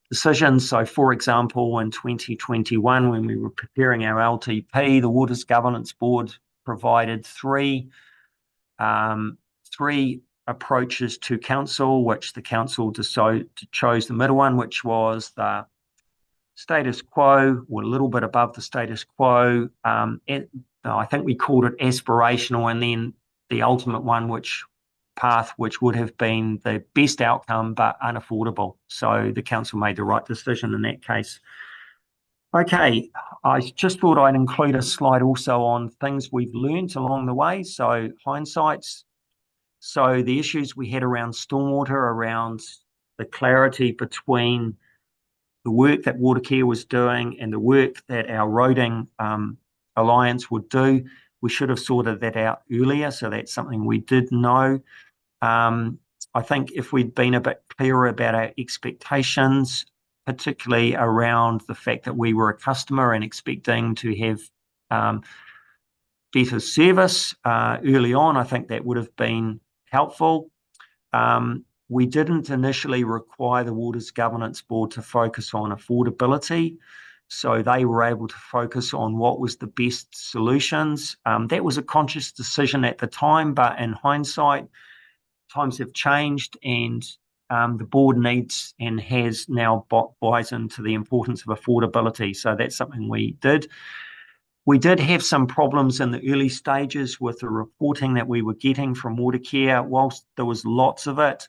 decisions. So, for example, in 2021, when we were preparing our LTP, the Waters Governance Board provided three approaches to council, which the council chose the middle one, which was the status quo, or a little bit above the status quo. I think we called it aspirational, and then the ultimate one, which would have been the best outcome but unaffordable. So the council made the right decision in that case. Okay, I just thought I'd include a slide also on things we've learned along the way. So hindsights. So the issues we had around stormwater, around the clarity between the work that Watercare was doing and the work that our roading alliance would do. We should have sorted that out earlier, so that's something we did know. I think if we'd been a bit clearer about our expectations, particularly around the fact that we were a customer and expecting to have better service early on, I think that would have been helpful. We didn't initially require the Waters Governance Board to focus on affordability, so they were able to focus on what was the best solutions. That was a conscious decision at the time, but in hindsight, times have changed, and the board needs and has now buys into the importance of affordability. So that's something we did. We did have some problems in the early stages with the reporting that we were getting from Watercare. Whilst there was lots of it,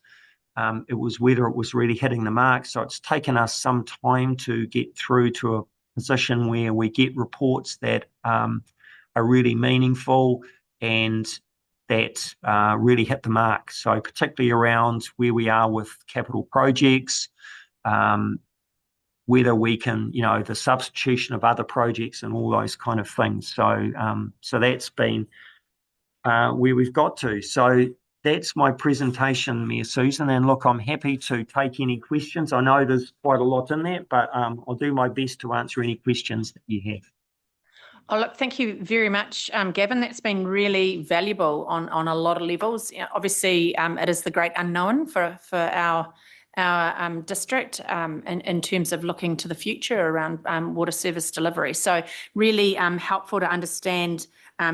it was whether it was really hitting the mark. So it's taken us some time to get through to a position where we get reports that are really meaningful and that really hit the mark. So particularly around where we are with capital projects, whether we can, the substitution of other projects and all those kind of things. So so that's been where we've got to. So that's my presentation, Mayor Susan. And look, I'm happy to take any questions. I know there's quite a lot in there, but I'll do my best to answer any questions that you have. Oh, look, thank you very much, Gavin. That's been really valuable on a lot of levels. Obviously, it is the great unknown for our district in terms of looking to the future around water service delivery. So really helpful to understand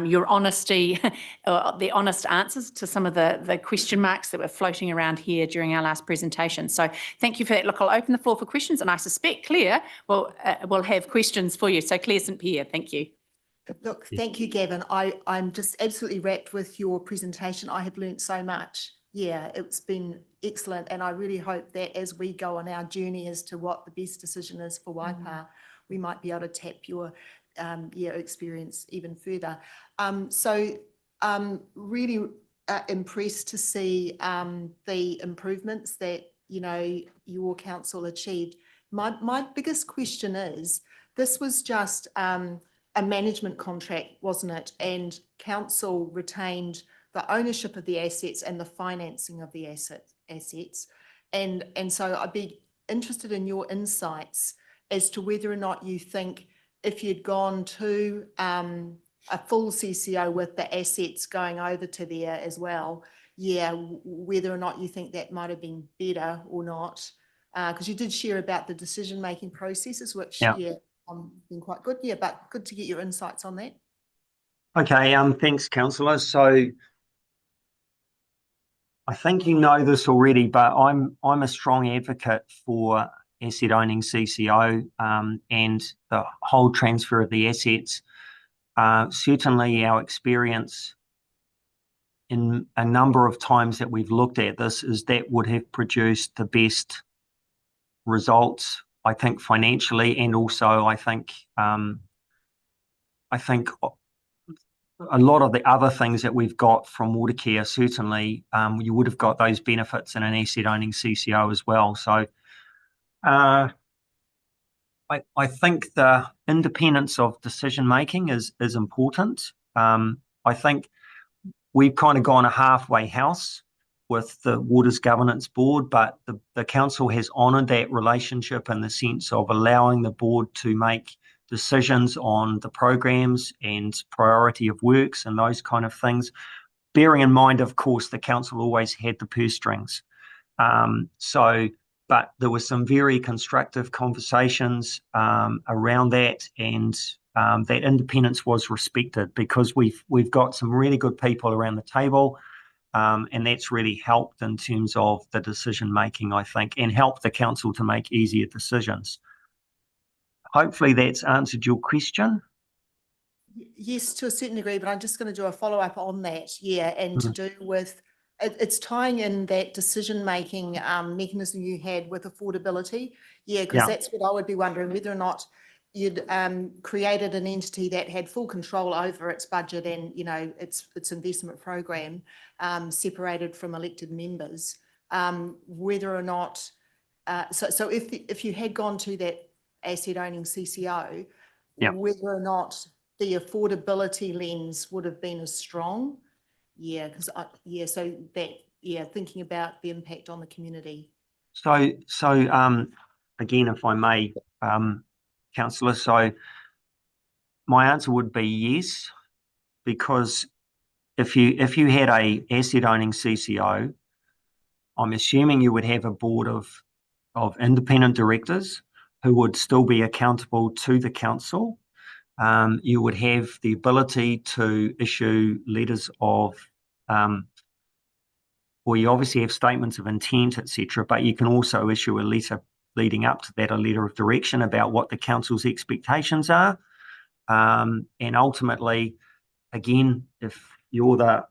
your honesty, the honest answers to some of the question marks that were floating around here during our last presentation. So thank you for that. Look, I'll open the floor for questions, and I suspect Claire will have questions for you. So Claire St. Pierre, thank you. Look, thank you, Gavin. I'm just absolutely wrapped with your presentation. I have learnt so much. Yeah, it's been excellent. And I really hope that as we go on our journey as to what the best decision is for Waipa, we might be able to tap your experience even further. Really impressed to see the improvements that, your council achieved. My biggest question is, this was just a management contract, wasn't it? And council retained the ownership of the assets and the financing of the assets. And so I'd be interested in your insights as to whether or not you think if you'd gone to a full CCO with the assets going over to there as well, whether or not you think that might have been better or not. Because you did share about the decision-making processes, which, been quite good. Yeah, but good to get your insights on that. Okay, Thanks, councillor. So I think you know this already, but I'm a strong advocate for asset owning CCO and the whole transfer of the assets. Certainly our experience in a number of times that we've looked at this is that would have produced the best results, I think, financially, and also I think a lot of the other things that we've got from Watercare, certainly you would have got those benefits in an asset owning CCO as well. So I think the independence of decision making is important. I think we've kind of gone a halfway house with the Waters Governance Board, but the council has honoured that relationship in the sense of allowing the board to make decisions on the programs and priority of works and those kind of things, bearing in mind, of course, the council always had the purse strings. But there were some very constructive conversations around that, and that independence was respected because we've got some really good people around the table. And that's really helped in terms of the decision making, I think, and helped the council to make easier decisions. Hopefully that's answered your question. Yes, to a certain degree, but I'm just going to do a follow-up on that, and to do with, it's tying in that decision-making mechanism you had with affordability, because that's what I would be wondering, whether or not you'd created an entity that had full control over its budget and, its investment program, separated from elected members, whether or not So if you had gone to that asset owning CCO, Yep. whether or not the affordability lens would have been as strong. Yeah, because so that, thinking about the impact on the community. So again, if I may, councillor, so my answer would be yes, because if you had a asset owning CCO, I'm assuming you would have a board of independent directors who would still be accountable to the council. You would have the ability to issue letters of, well, you obviously have statements of intent, etc., but you can also issue a letter leading up to that, a letter of direction about what the council's expectations are. And ultimately, again, if you're the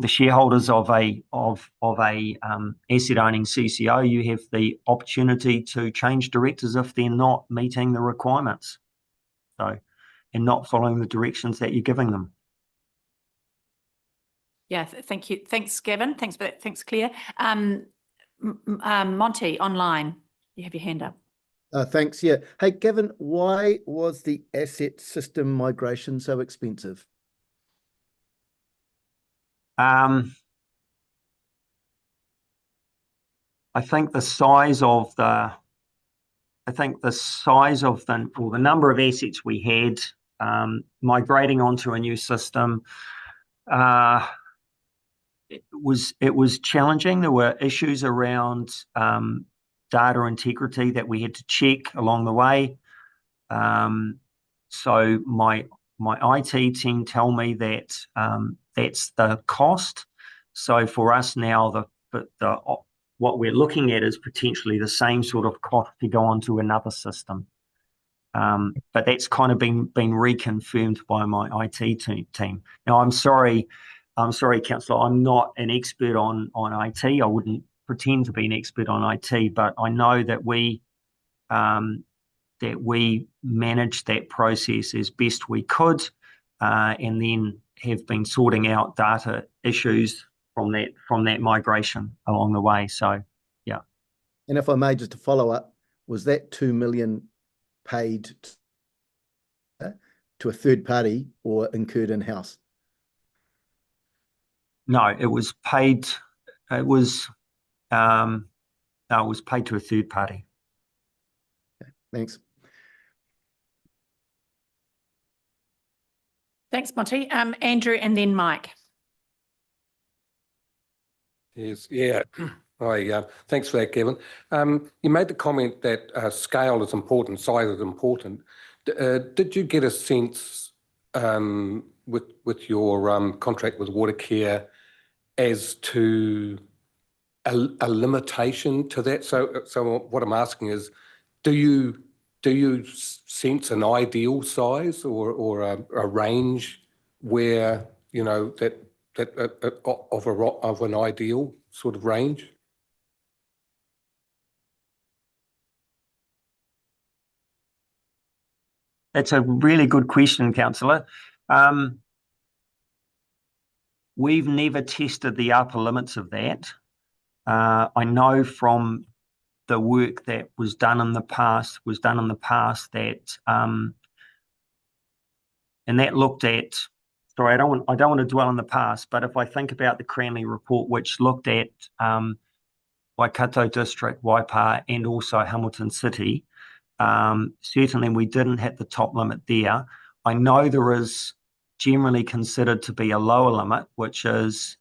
shareholders of a asset owning CCO, you have the opportunity to change directors if they're not meeting the requirements. So, and not following the directions that you're giving them. Yeah, thank you. Thanks, Gavin. Thanks for that. Thanks, Claire. Monty, online, you have your hand up. Thanks. Yeah. Hey, Gavin, why was the asset system migration so expensive? I think the size of the or the number of assets we had, migrating onto a new system, it was challenging. There were issues around data integrity that we had to check along the way. So my IT team tell me that that's the cost. So for us now, what we're looking at is potentially the same sort of cost to go onto another system. But that's kind of been reconfirmed by my IT team. Now, I'm sorry, Councillor, I'm not an expert on IT. I wouldn't pretend to be an expert on IT, but I know that we managed that process as best we could, and then have been sorting out data issues from that migration along the way. So, yeah. And if I may, just to follow up, was that 2 million paid to a third party or incurred in-house? No, it was paid. It was paid to a third party. Okay, thanks. Thanks, Monty. Andrew, and then Mike. Yes, yeah. Thanks for that, Kevin. You made the comment that scale is important, size is important. Did you get a sense with your contract with Watercare as to a limitation to that? So what I'm asking is, do you sense an ideal size or a range where, you know, that of an ideal sort of range? That's a really good question, Councillor. We've never tested the upper limits of that. I know from the work that was done in the past that, and that looked at, sorry, I don't want to dwell on the past, but if I think about the Cranley report, which looked at Waikato District, Waipa, and also Hamilton City, certainly we didn't hit the top limit there. I know there is generally considered to be a lower limit, which is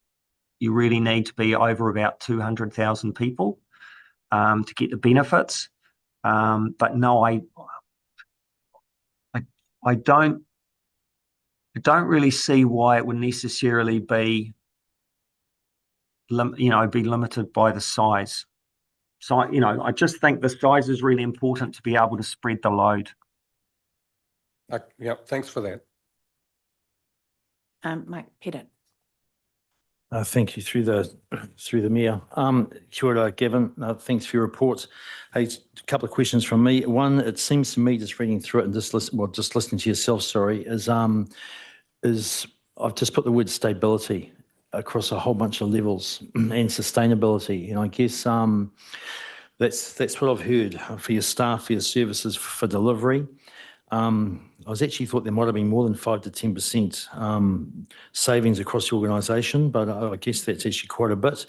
you really need to be over about 200,000 people to get the benefits. But no, I don't really see why it would necessarily be limited by the size. So, I just think the size is really important to be able to spread the load. Yeah, thanks for that. Mike Pettit. Thank you through the mayor. Kia ora, Gavin. Thanks for your reports. Hey, a couple of questions from me. One, it seems to me, just reading through it and just listening to yourself, sorry, is I've just put the word stability across a whole bunch of levels and sustainability. And I guess That's what I've heard for your staff, for your services, for delivery. I was actually thought there might have been more than 5 to 10% savings across the organisation, but I guess that's actually quite a bit.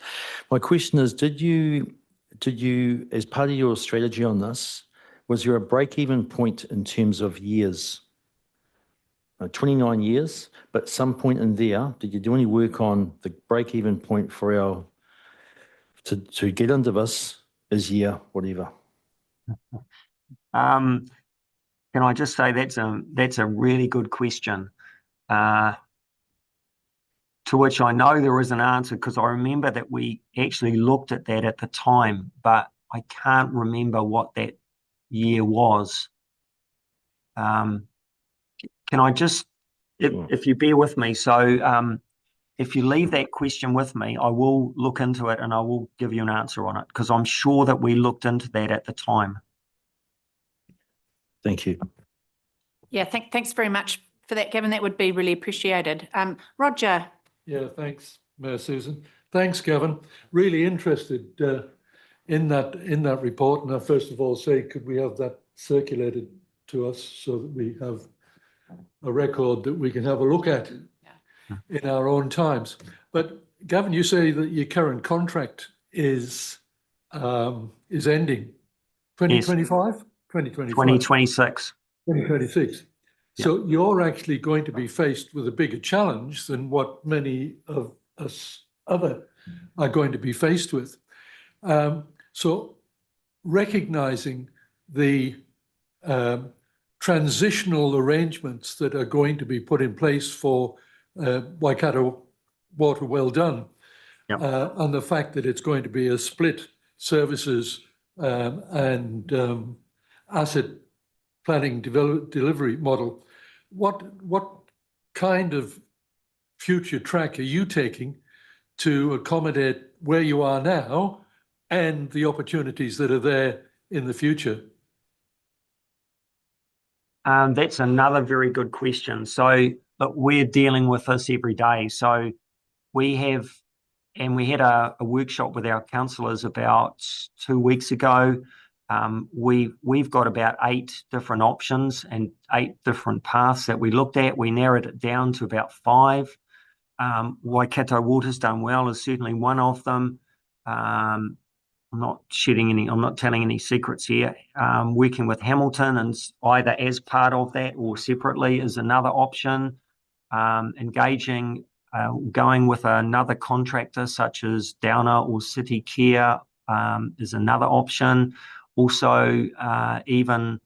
My question is, did you, as part of your strategy on this, was there a break-even point in terms of years? 29 years, but some point in there, did you do any work on the break-even point for our, to get into this is year, whatever? Can I just say that's a really good question, to which I know there is an answer, because I remember that we actually looked at that at the time, but I can't remember what that year was. Can I just, if you bear with me, so if you leave that question with me, I will look into it and I will give you an answer on it, because I'm sure that we looked into that at the time. Thank you. Yeah, thanks very much for that, Gavin. That would be really appreciated. Roger. Yeah, thanks, Mayor Susan. Thanks, Gavin. Really interested in that report. And I first of all say, could we have that circulated to us so that we have a record that we can have a look at in our own times? But Gavin, you say that your current contract is ending 2025? 2025? 2026. 2026. So you're actually going to be faced with a bigger challenge than what many of us other are going to be faced with. So recognizing the transitional arrangements that are going to be put in place for Waikato Water Well Done, and the fact that it's going to be a split services and asset planning delivery model, what kind of future track are you taking to accommodate where you are now and the opportunities that are there in the future? That's another very good question. So, but we're dealing with this every day. So we have, and we had a workshop with our councillors about 2 weeks ago. We've got about 8 different options and 8 different paths that we looked at. We narrowed it down to about 5. Waikato Water's Done Well is certainly one of them. I'm not telling any secrets here. Working with Hamilton and either as part of that or separately is another option. Engaging, going with another contractor such as Downer or City Care is another option. Also, even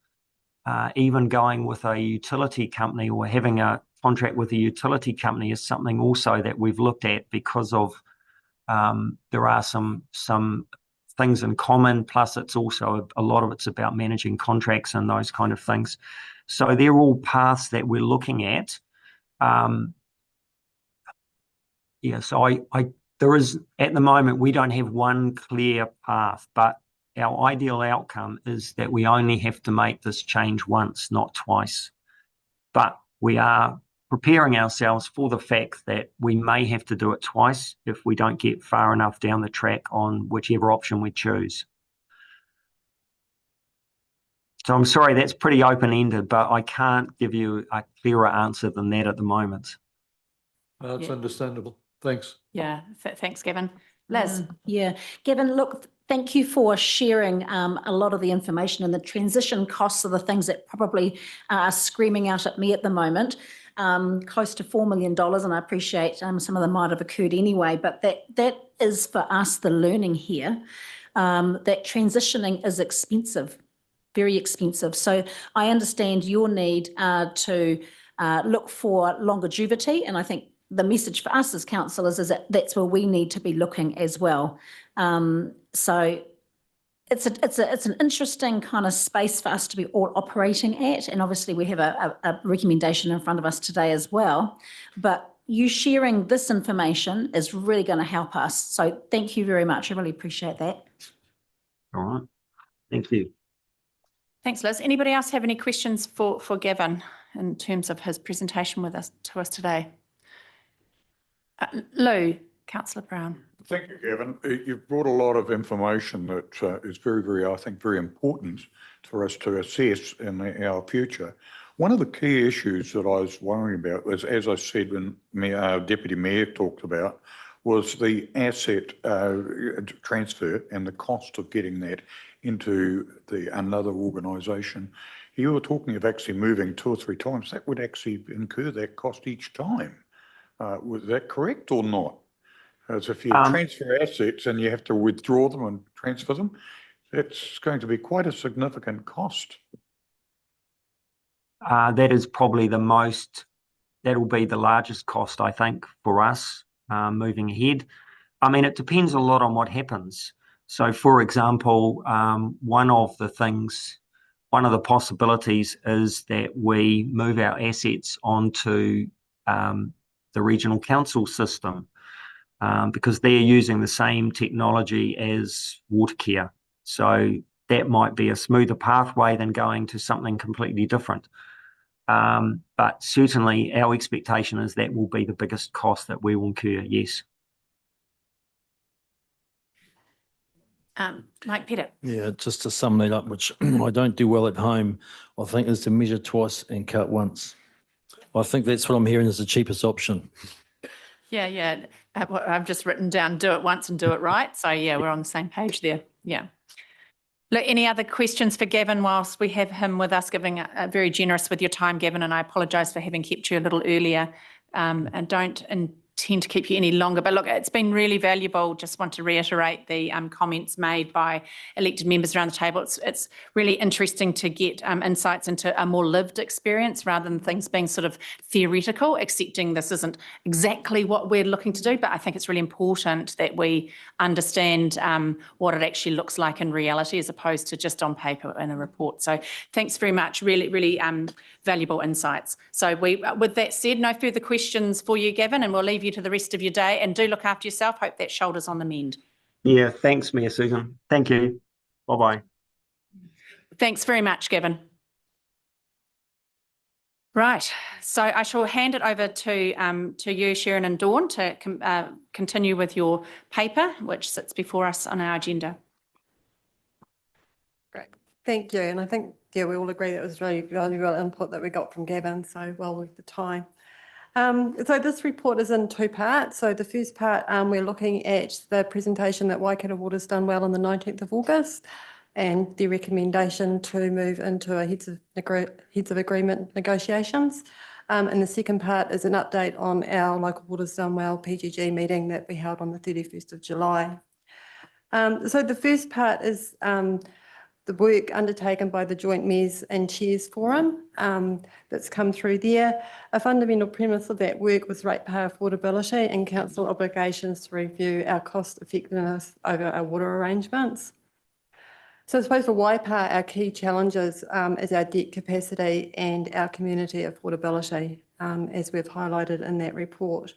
going with a utility company or having a contract with a utility company is something also that we've looked at, because of there are some things in common, plus it's also a lot of it's about managing contracts and those kind of things. So they're all paths that we're looking at. So there is, at the moment, we don't have one clear path, but our ideal outcome is that we only have to make this change once, not twice. But we are preparing ourselves for the fact that we may have to do it twice if we don't get far enough down the track on whichever option we choose. So I'm sorry, that's pretty open-ended, but I can't give you a clearer answer than that at the moment. That's understandable. Thanks. Yeah, thanks, Gavin. Liz. Yeah, Gavin, look, thank you for sharing a lot of the information, and the transition costs are the things that probably are screaming out at me at the moment. Close to $4 million, and I appreciate some of them might have occurred anyway, but that is for us the learning here, that transitioning is expensive, very expensive. So I understand your need to look for longevity, and I think the message for us as councillors is that that's where we need to be looking as well. So it's an interesting kind of space for us to be all operating at, and obviously we have a recommendation in front of us today as well. But you sharing this information is really going to help us. So thank you very much. I really appreciate that. All right. Thank you. Thanks, Liz. Anybody else have any questions for Gavin in terms of his presentation to us today? Lou, Councillor Brown. Thank you, Gavin. You've brought a lot of information that is very, very, I think, very important for us to assess in our future. One of the key issues that I was wondering about was, as I said when our Deputy Mayor talked about, was the asset transfer and the cost of getting that into another organisation. You were talking of actually moving 2 or 3 times. That would actually incur that cost each time. Was that correct or not? As if you transfer assets and you have to withdraw them and transfer them, it's going to be quite a significant cost. That is probably that'll be the largest cost, I think, for us moving ahead. I mean, it depends a lot on what happens. So, for example, one of the possibilities is that we move our assets onto the regional council system. Because they're using the same technology as Watercare. So that might be a smoother pathway than going to something completely different. But certainly our expectation is that will be the biggest cost that we will incur, yes. Mike Pettit. Yeah, just to sum that up, which I don't do well at home, I think is to measure twice and cut once. I think that's what I'm hearing is the cheapest option. Yeah. I've just written down, do it once and do it right. So yeah, we're on the same page there. Yeah. Look, any other questions for Gavin whilst we have him with us, giving very generous with your time, Gavin, and I apologise for having kept you a little earlier and don't intend to keep you any longer. But look, it's been really valuable. Just want to reiterate the comments made by elected members around the table. It's really interesting to get insights into a more lived experience rather than things being sort of theoretical, accepting this isn't exactly what we're looking to do. But I think it's really important that we understand what it actually looks like in reality as opposed to just on paper in a report. So thanks very much. Really, really valuable insights. So with that said, no further questions for you, Gavin, and we'll leave you to the rest of your day, and do look after yourself. Hope that shoulder's on the mend. Yeah, thanks, Mayor Susan. Thank you. Bye-bye. Thanks very much, Gavin. Right, so I shall hand it over to you, Sharon and Dawn, to continue with your paper, which sits before us on our agenda. Great, thank you. And I think, yeah, we all agree that it was really valuable input that we got from Gavin, so well worth the time. So this report is in 2 parts. So the first part, we're looking at the presentation that Waikato Ward has done well on the 19th of August and the recommendation to move into a heads of agreement negotiations. And the second part is an update on our Local Ward has done well PGG meeting that we held on the 31st of July. So the first part is the work undertaken by the Joint Mayors and Chairs Forum that's come through there. A fundamental premise of that work was ratepayer affordability and council obligations to review our cost effectiveness over our water arrangements. So I suppose for Waipa, our key challenges is our debt capacity and our community affordability, as we've highlighted in that report.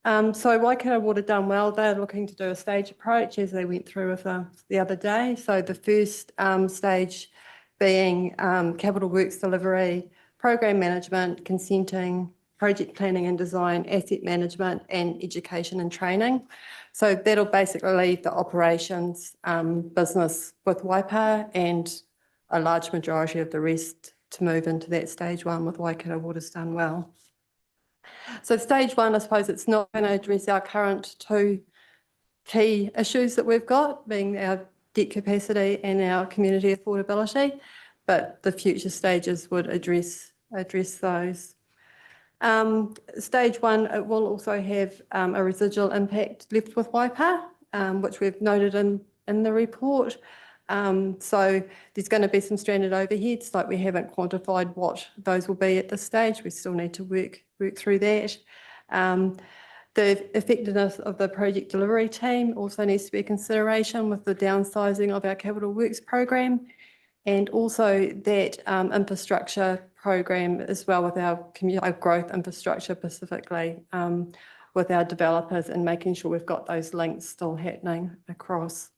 So Waikato Ward have done well. They're looking to do a stage approach as they went through with the other day. So the first stage being capital works delivery, program management, consenting, project planning and design, asset management, and education and training. So that'll basically leave the operations business with Waipa and a large majority of the rest to move into that stage 1 with Waikato Ward has done well. So stage 1, I suppose it's not going to address our current 2 key issues that we've got, being our debt capacity and our community affordability, but the future stages would address those. Stage 1, it will also have a residual impact left with Waipa, which we've noted in the report. So there's going to be some stranded overheads, like we haven't quantified what those will be at this stage. We still need to work through that. The effectiveness of the project delivery team also needs to be a consideration with the downsizing of our capital works program, and also that infrastructure program as well with our growth infrastructure, specifically with our developers, and making sure we've got those links still happening across.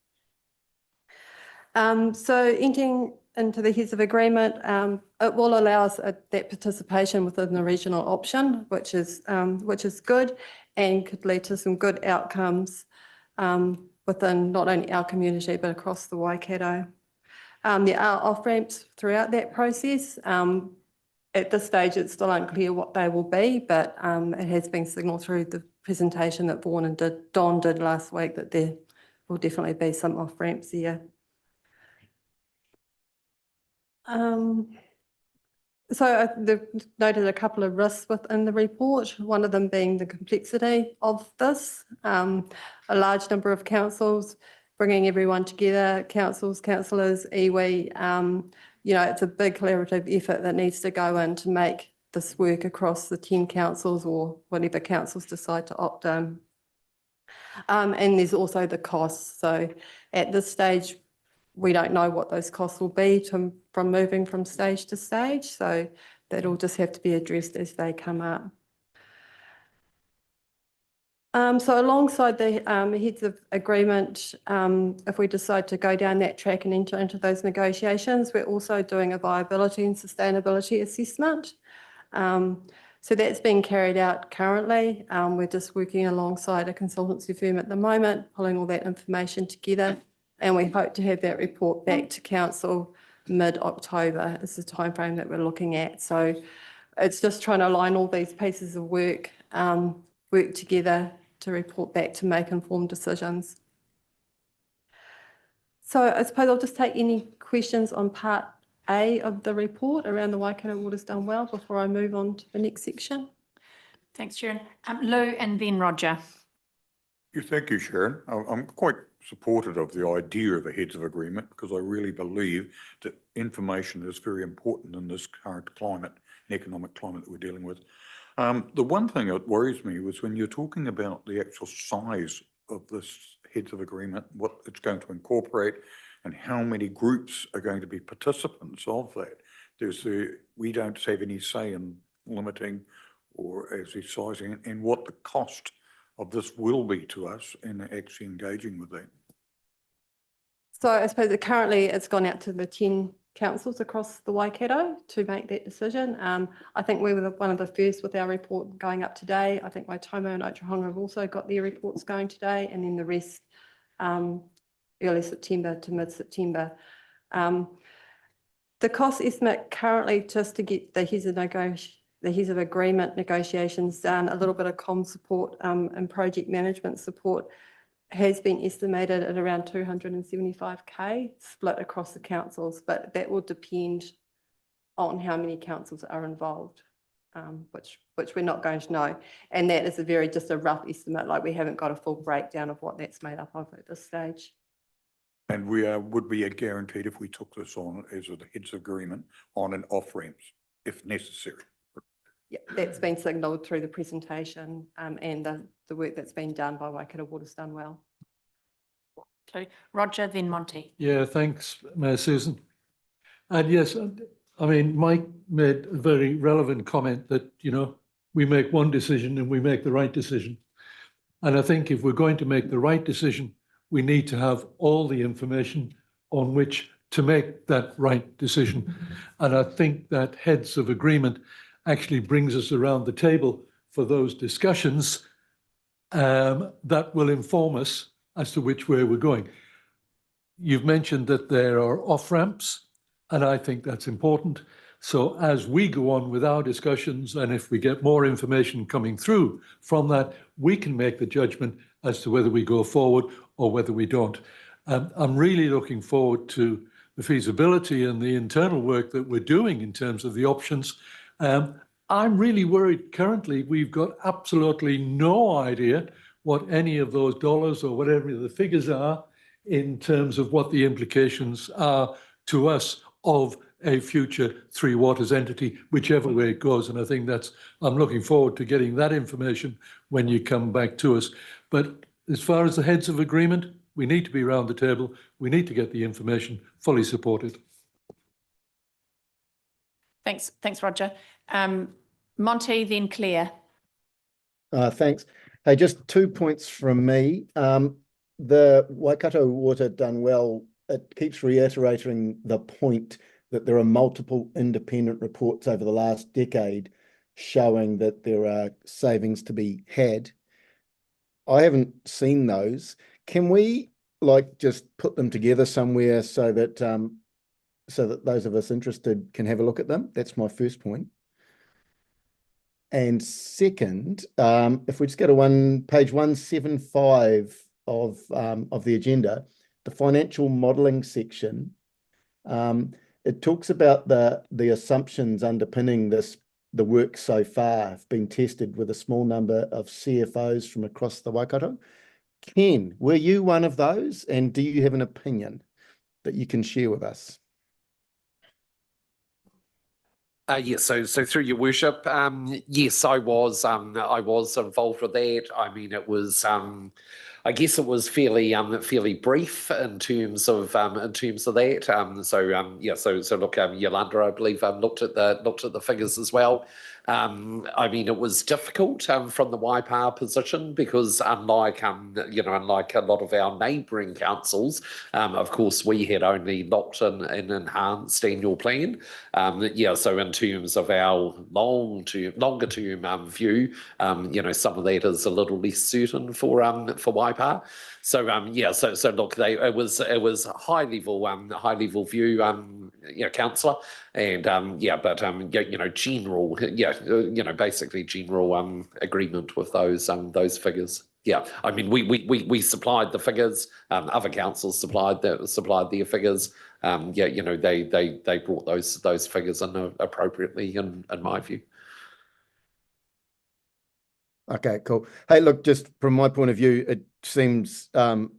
So entering into the heads of agreement, it will allow us that participation within the regional option, which is good and could lead to some good outcomes within not only our community, but across the Waikato. There are off-ramps throughout that process. At this stage, it's still unclear what they will be, but it has been signalled through the presentation that Don did last week that there will definitely be some off-ramps there. So they've noted a couple of risks within the report, one of them being the complexity of this. A large number of councils, bringing everyone together, councils, councillors, iwi, you know, it's a big collaborative effort that needs to go in to make this work across the 10 councils or whatever councils decide to opt in. And there's also the costs. So at this stage, we don't know what those costs will be from moving from stage to stage. So that'll just have to be addressed as they come up. So alongside the heads of agreement, if we decide to go down that track and enter into those negotiations, we're also doing a viability and sustainability assessment. So that's being carried out currently. We're just working alongside a consultancy firm at the moment, pulling all that information together. And we hope to have that report back to council mid-October is the timeframe that we're looking at. So it's just trying to align all these pieces of work, work together to report back to make informed decisions. So I suppose I'll just take any questions on part A of the report around the Waikato Water's done well before I move on to the next section. Thanks, Sharon. Lou and then Roger. Thank you, Sharon. I'm quite supportive of the idea of a heads of agreement because I really believe that information is very important in this current climate and economic climate that we're dealing with. The one thing that worries me was when you're talking about the actual size of this heads of agreement, what it's going to incorporate and how many groups are going to be participants of that. We don't have any say in limiting or actually sizing and what the cost of this will be to us in actually engaging with that. So I suppose that currently it's gone out to the 10 councils across the Waikato to make that decision. I think we were one of the first with our report going up today. I think Waitomo and Otahuanga have also got their reports going today, and then the rest early September to mid-September. The cost estimate currently, just to get the heads of agreement negotiations done, a little bit of comm support and project management support has been estimated at around 275k split across the councils, but that will depend on how many councils are involved, which we're not going to know. And that is just a rough estimate, like we haven't got a full breakdown of what that's made up of at this stage. And we would be guaranteed if we took this on as a heads agreement on and off ramps if necessary. Yeah, that's been signalled through the presentation and the work that's been done by Waikato Water's done well. Okay, Roger, then Monty. Yeah, thanks, Mayor Susan. And yes, I mean, Mike made a very relevant comment that, you know, we make one decision and we make the right decision. And I think if we're going to make the right decision, we need to have all the information on which to make that right decision. And I think that heads of agreement actually brings us around the table for those discussions that will inform us as to which way we're going. You've mentioned that there are off-ramps, and I think that's important. So as we go on with our discussions, and if we get more information coming through from that, we can make the judgment as to whether we go forward or whether we don't. I'm really looking forward to the feasibility and the internal work that we're doing in terms of the options. I'm really worried currently we've got absolutely no idea what any of those dollars or whatever the figures are in terms of what the implications are to us of a future Three Waters entity, whichever way it goes. And I think I'm looking forward to getting that information when you come back to us. But as far as the heads of agreement, we need to be around the table. We need to get the information fully supported. Thanks, Roger. Monty, then Claire. Thanks. Hey, just 2 points from me. The Waikato Water done well. It keeps reiterating the point that there are multiple independent reports over the last decade showing that there are savings to be had. I haven't seen those. can we like just put them together somewhere so that those of us interested can have a look at them? That's my first point. And second, if we just go to page 175 of the agenda, the financial modelling section, it talks about the assumptions underpinning the work so far have been tested with a small number of CFOs from across the Waikato. Ken, were you one of those? And do you have an opinion that you can share with us? Yes, so through your worship, yes, I was involved with that. I mean, it was I guess it was fairly brief in terms of that. Yeah, so look, Yolanda, I believe looked at the figures as well. I mean, it was difficult from the Waipa position because unlike a lot of our neighbouring councils, of course, we had only locked in an enhanced annual plan. Yeah, so in terms of our longer term view, some of that is a little less certain for Waipa. So yeah, so look, it was high level view, councillor, and general, basically general agreement with those figures. Yeah, I mean we supplied the figures. Other councils supplied their figures. They brought those figures in appropriately in my view. Okay, cool. Hey, look, just from my point of view, it seems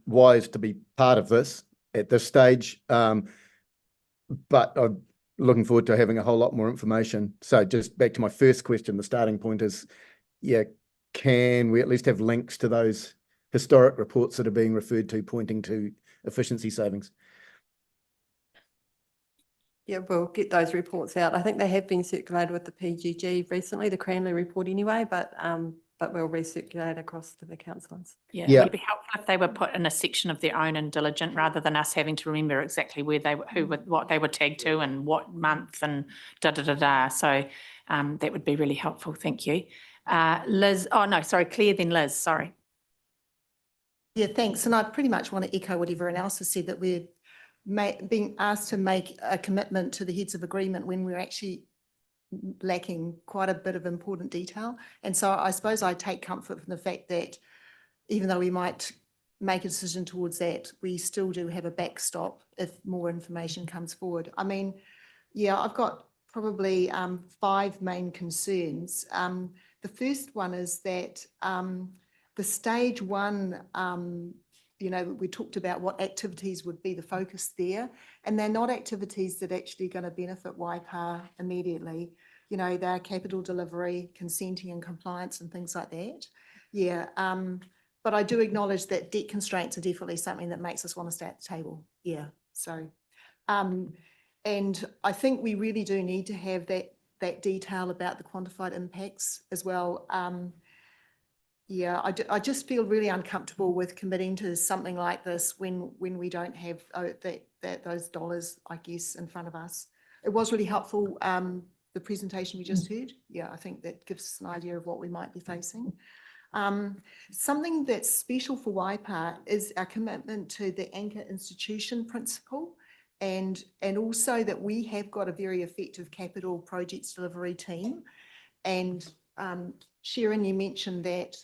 wise to be part of this at this stage, but I'm looking forward to having a whole lot more information. So just back to my first question, the starting point is, yeah, can we at least have links to those historic reports that are being referred to pointing to efficiency savings? Yeah, we'll get those reports out. I think they have been circulated with the PGG recently, the Cranley report anyway, but we'll recirculate across to the councillors. Yeah, it would be helpful if they were put in a section of their own and diligent rather than us having to remember exactly where what they were tagged to and what month and da. So that would be really helpful. Thank you. Liz, oh no, sorry, Claire, then Liz, sorry. Yeah, thanks. And I pretty much want to echo what everyone else has said, that we're being asked to make a commitment to the heads of agreement when we're actually lacking quite a bit of important detail. And so I suppose I take comfort from the fact that even though we might make a decision towards that, we still do have a backstop if more information comes forward. I mean, yeah, I've got probably 5 main concerns. The first one is that the stage 1, we talked about what activities would be the focus there, and they're not activities that actually going to benefit Waipa immediately. They're capital delivery, consenting and compliance and things like that. Yeah, but I do acknowledge that debt constraints are definitely something that makes us want to stay at the table. Yeah, so, and I think we really do need to have that detail about the quantified impacts as well. Yeah, I just feel really uncomfortable with committing to something like this when we don't have those dollars, I guess, in front of us. It was really helpful, the presentation we just heard. Yeah, I think that gives us an idea of what we might be facing. Something that's special for Waipa is our commitment to the anchor institution principle, and also that we have got a very effective capital projects delivery team. And Sharon, you mentioned that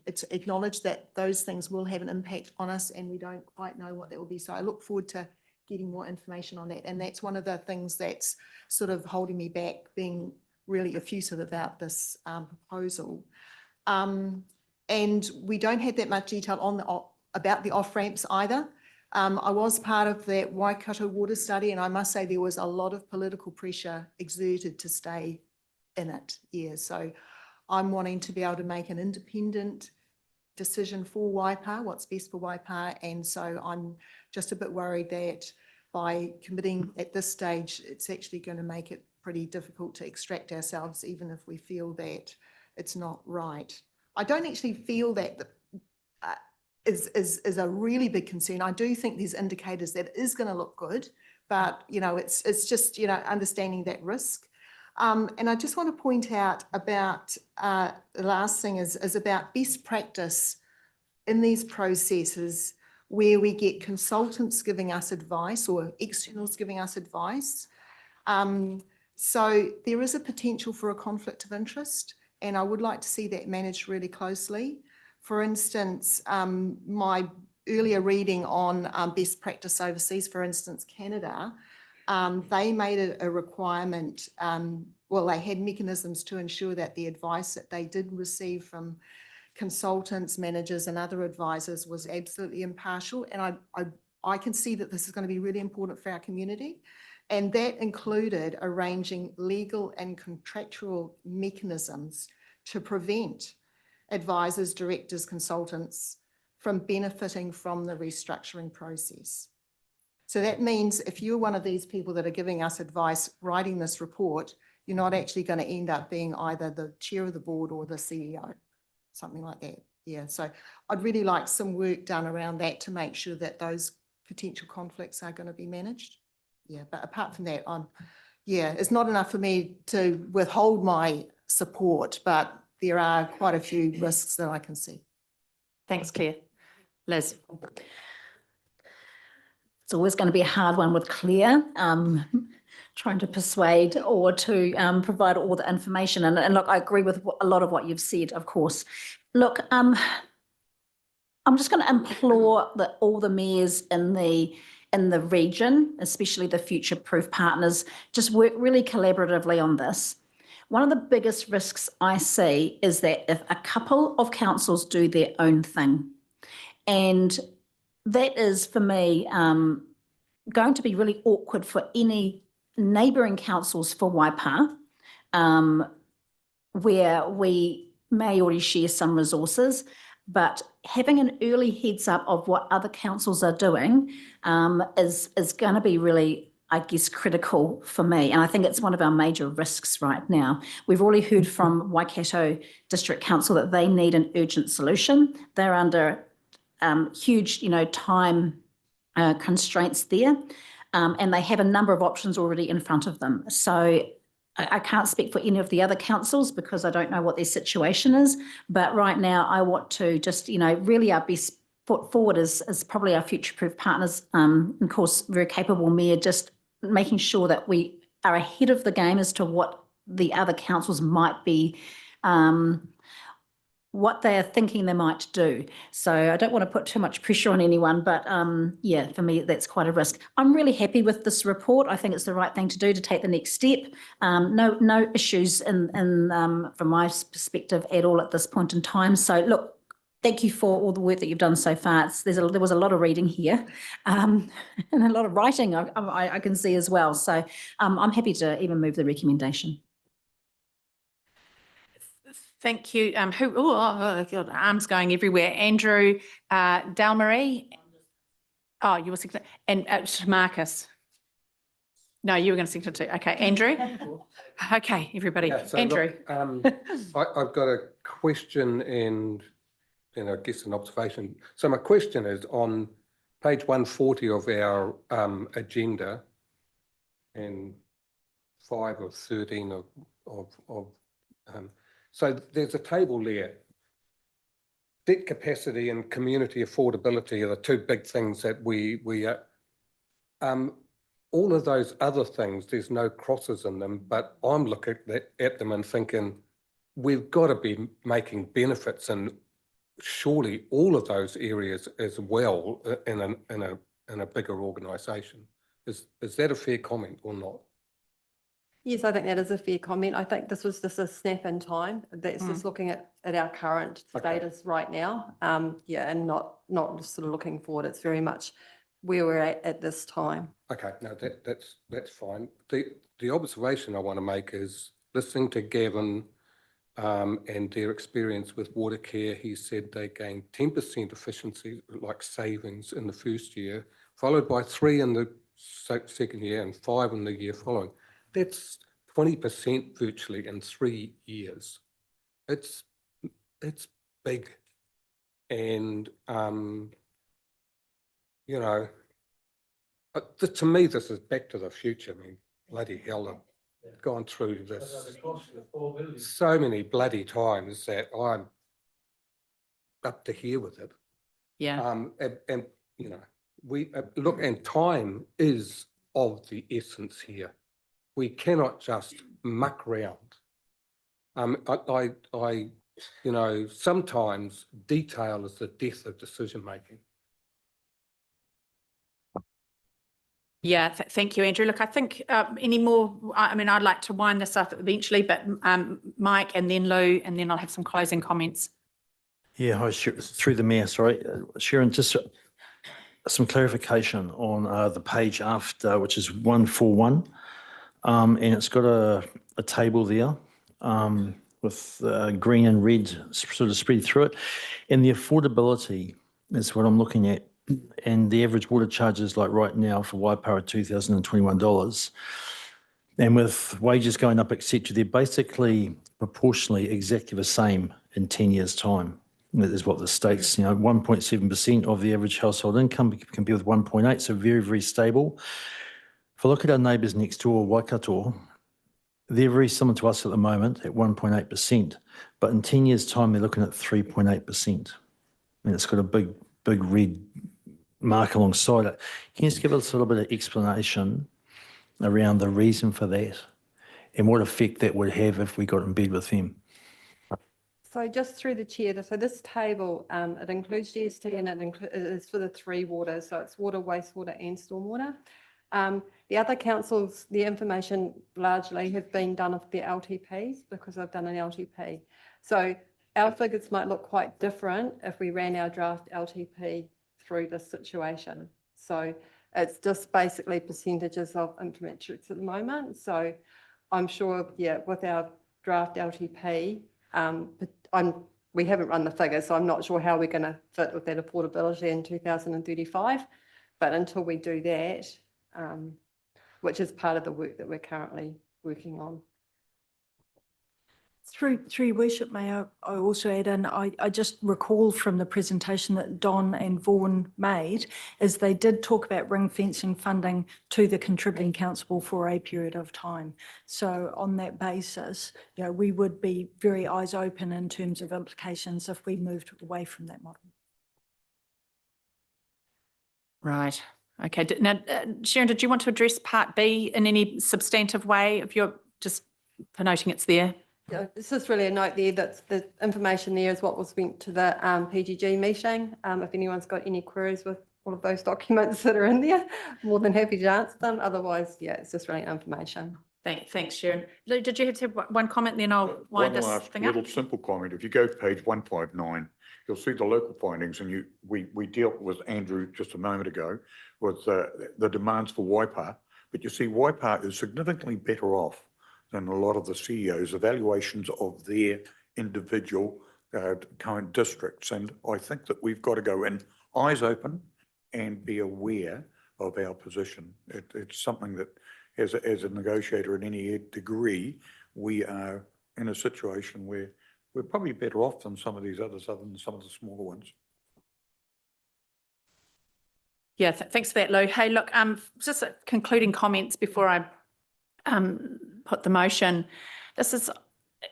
it's acknowledged that those things will have an impact on us and we don't quite know what that will be. So I look forward to getting more information on that. And that's one of the things that's sort of holding me back, being really effusive about this proposal. And we don't have that much detail on about the off-ramps either. I was part of that Waikato water study, and I must say there was a lot of political pressure exerted to stay in it. Yeah, so I'm wanting to be able to make an independent decision for Waipa, what's best for Waipa, and so I'm just a bit worried that by committing at this stage, it's actually going to make it pretty difficult to extract ourselves, even if we feel that it's not right. I don't actually feel that is a really big concern. I do think there's indicators that it is going to look good, but it's just understanding that risk. And I just want to point out about the last thing is about best practice in these processes. where we get consultants giving us advice or externals giving us advice. So there is a potential for a conflict of interest, and I would like to see that managed really closely. For instance, my earlier reading on best practice overseas, for instance, Canada, they made a requirement, well, they had mechanisms to ensure that the advice that they did receive from consultants, managers and other advisors was absolutely impartial. And I can see that this is going to be really important for our community. And that included arranging legal and contractual mechanisms to prevent advisors, directors, consultants from benefiting from the restructuring process. So that means if you're one of these people that are giving us advice, writing this report, you're not actually going to end up being either the chair of the board or the CEO, something like that. Yeah, so I'd really like some work done around that to make sure that those potential conflicts are going to be managed. Yeah, but apart from that, it's not enough for me to withhold my support, but there are quite a few risks that I can see. Thanks, Claire. Liz. It's always going to be a hard one with Claire, trying to persuade or to provide all the information. And look, I agree with a lot of what you've said, of course. Look, I'm just going to implore that all the mayors in the region, especially the future-proof partners, just work really collaboratively on this. One of the biggest risks I see is that if a couple of councils do their own thing, and that is, for me, going to be really awkward for any neighbouring councils for Waipa, where we may already share some resources, but having an early heads up of what other councils are doing is going to be really, I guess, critical for me. And I think it's one of our major risks right now. We've already heard from Waikato District Council that they need an urgent solution. They're under huge, time constraints there, and they have a number of options already in front of them. So I can't speak for any of the other councils because I don't know what their situation is. But right now, I want to just, really our best foot forward is probably our future-proof partners, and of course, very capable mayor, just making sure that we are ahead of the game as to what the other councils might be, what they are thinking they might do. So I don't want to put too much pressure on anyone, but for me, that's quite a risk. I'm really happy with this report. I think it's the right thing to do to take the next step. No issues from my perspective at all at this point in time. So look, thank you for all the work that you've done so far. There was a lot of reading here and a lot of writing I can see as well. So I'm happy to even move the recommendation. Thank you. God, arms going everywhere. Andrew, Dalmarie. Oh, you were second. And Marcus. No, you were going to second too. Okay, Andrew. Okay, everybody. Yeah, so Andrew. Look, I've got a question and I guess an observation. So my question is on page 140 of our agenda and 5 of 13 so there's a table there. Debt capacity and community affordability are the two big things that we all of those other things, there's no crosses in them, but I'm looking at them and thinking we've got to be making benefits in surely all of those areas as well in a bigger organisation. Is that a fair comment or not? Yes, I think that is a fair comment. I think this was just a snap in time. That's just looking at our current status right now. And not just sort of looking forward. It's very much where we're at this time. Okay, no, that's fine. The observation I want to make is listening to Gavin and their experience with water care. He said they gained 10% efficiency, like savings in the first year, followed by 3 in the second year and 5 in the year following. That's 20% virtually in 3 years. It's big. And, to me, this is back to the future. I mean, bloody hell, I've gone through this so many bloody times that I'm up to here with it. Yeah. And you know, we look, and time is of the essence here. We cannot just muck around. You know, sometimes detail is the death of decision making. Yeah, thank you, Andrew. Look, I think any more, I mean, I'd like to wind this up eventually, but Mike and then Lou, and then I'll have some closing comments. Yeah, hi, through the mayor, sorry. Sharon, just some clarification on the page after, which is 141. And it's got a table there with green and red sort of spread through it. And the affordability is what I'm looking at. And the average water charges like right now for Waipara $2,021. And with wages going up, etc., they're basically proportionally exactly the same in 10 years' time. That is what the states, 1.7% of the average household income compared with 1.8, so very, very stable. If I look at our neighbours next door, Waikato, they're very similar to us at the moment at 1.8%, but in 10 years' time, they're looking at 3.8%. And it's got a big red mark alongside it. Can you just give us a little bit of explanation around the reason for that and what effect that would have if we got in bed with them? So just through the chair, so this table, it includes GST and it is for the three waters. So it's water, wastewater and stormwater. The other councils, the information largely have been done of their LTPs because I've done an LTP. So our figures might look quite different if we ran our draft LTP through this situation. So it's just basically percentages of implementers at the moment. So I'm sure, yeah, with our draft LTP, we haven't run the figures, so I'm not sure how we're going to fit with that affordability in 2035. But until we do that, which is part of the work that we're currently working on. Through your worship, Mayor, I also add in, I just recall from the presentation that Don and Vaughan made, is they did talk about ring fencing funding to the contributing council for a period of time. So on that basis, we would be very eyes open in terms of implications if we moved away from that model. Right. Okay. Now, Sharon, did you want to address part B in any substantive way if you're just for noting it's there? Yeah, it's just really a note there that the information there is what was went to the PGG meeting. If anyone's got any queries with all of those documents that are in there, more than happy to answer them. Otherwise, yeah, it's just really information. Thanks, Sharon. Lou, did you have to have one comment, then I'll wind this thing up? One last little simple comment. If you go to page 159, you'll see the local findings, and we dealt with Andrew just a moment ago with the demands for Waipara, but you see Waipara is significantly better off than a lot of the CEOs' evaluations of their individual current districts. And I think that we've got to go in eyes open and be aware of our position. It's something that as a negotiator in any degree, we are in a situation where we're probably better off than some of these others, other than some of the smaller ones. Yeah, thanks for that, Lou. Hey, look, just concluding comments before I put the motion. This is,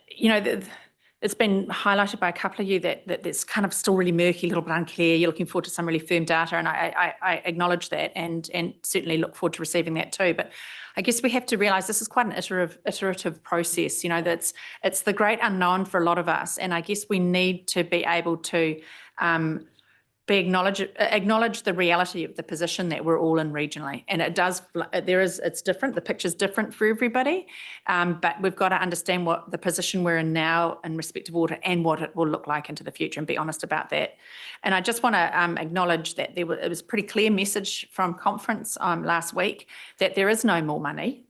it's been highlighted by a couple of you that it's kind of still really murky, a little bit unclear. You're looking forward to some really firm data, and I acknowledge that and certainly look forward to receiving that too. But I guess we have to realise this is quite an iterative process. That it's the great unknown for a lot of us, and I guess we need to be able to acknowledge the reality of the position that we're all in regionally. And it's different, the picture's different for everybody, but we've got to understand what the position we're in now in respect of water and what it will look like into the future and be honest about that. And I just want to acknowledge that it was a pretty clear message from conference last week that there is no more money.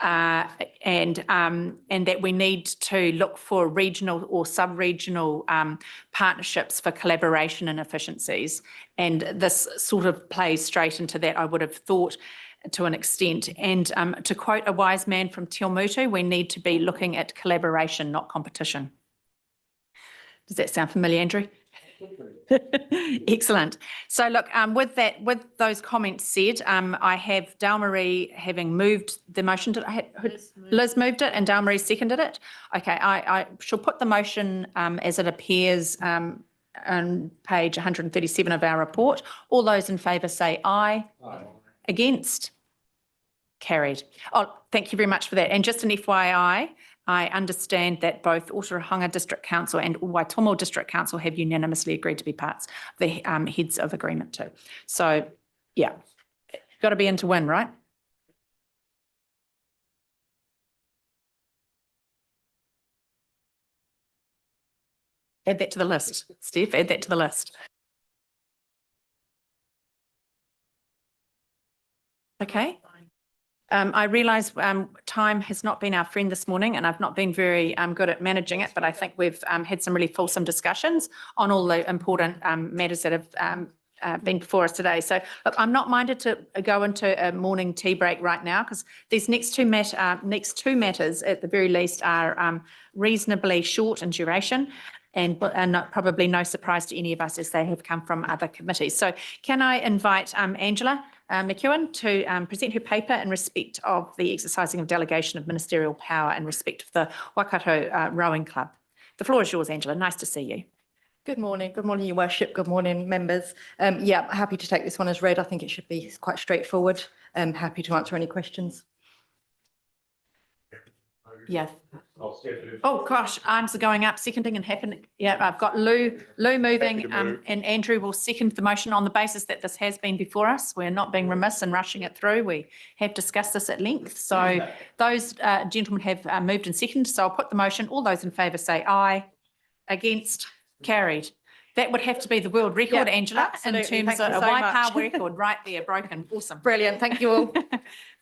And that we need to look for regional or sub-regional partnerships for collaboration and efficiencies. And this sort of plays straight into that, I would have thought, to an extent. And to quote a wise man from Te Mutu, we need to be looking at collaboration, not competition. Does that sound familiar, Andrew? Excellent. So look, with those comments said, I have Dale-Marie having moved the motion. Liz moved it and Dale-Marie seconded it. Okay, I shall put the motion as it appears on page 137 of our report. All those in favour say aye. Aye. Against? Carried. Oh, thank you very much for that. And just an FYI, I understand that both Otorohanga District Council and Waitomo District Council have unanimously agreed to be parts of the heads of agreement too. So, yeah, got to be in to win, right? Add that to the list. Steph, add that to the list. Okay. I realise time has not been our friend this morning and I've not been very good at managing it, but I think we've had some really fulsome discussions on all the important matters that have been before us today. So look, I'm not minded to go into a morning tea break right now because these next two matters at the very least are reasonably short in duration and probably no surprise to any of us as they have come from other committees. So can I invite Angela McEwen to present her paper in respect of the exercising of delegation of ministerial power in respect of the Waikato Rowing Club. The floor is yours, Angela. Nice to see you. Good morning, Your Worship. Good morning, members. Yeah, happy to take this one as read. I think it should be quite straightforward. I'm happy to answer any questions. Yeah. Oh gosh, arms are going up, seconding and happening. Yeah, I've got Lou moving, and Andrew will second the motion on the basis that this has been before us. We're not being remiss in rushing it through. We have discussed this at length. So those gentlemen have moved and seconded. So I'll put the motion. All those in favour say aye. Against? Carried. That would have to be the world record, Angela, absolutely. in terms of a Waipa record right there, broken. Awesome. Brilliant. Thank you all.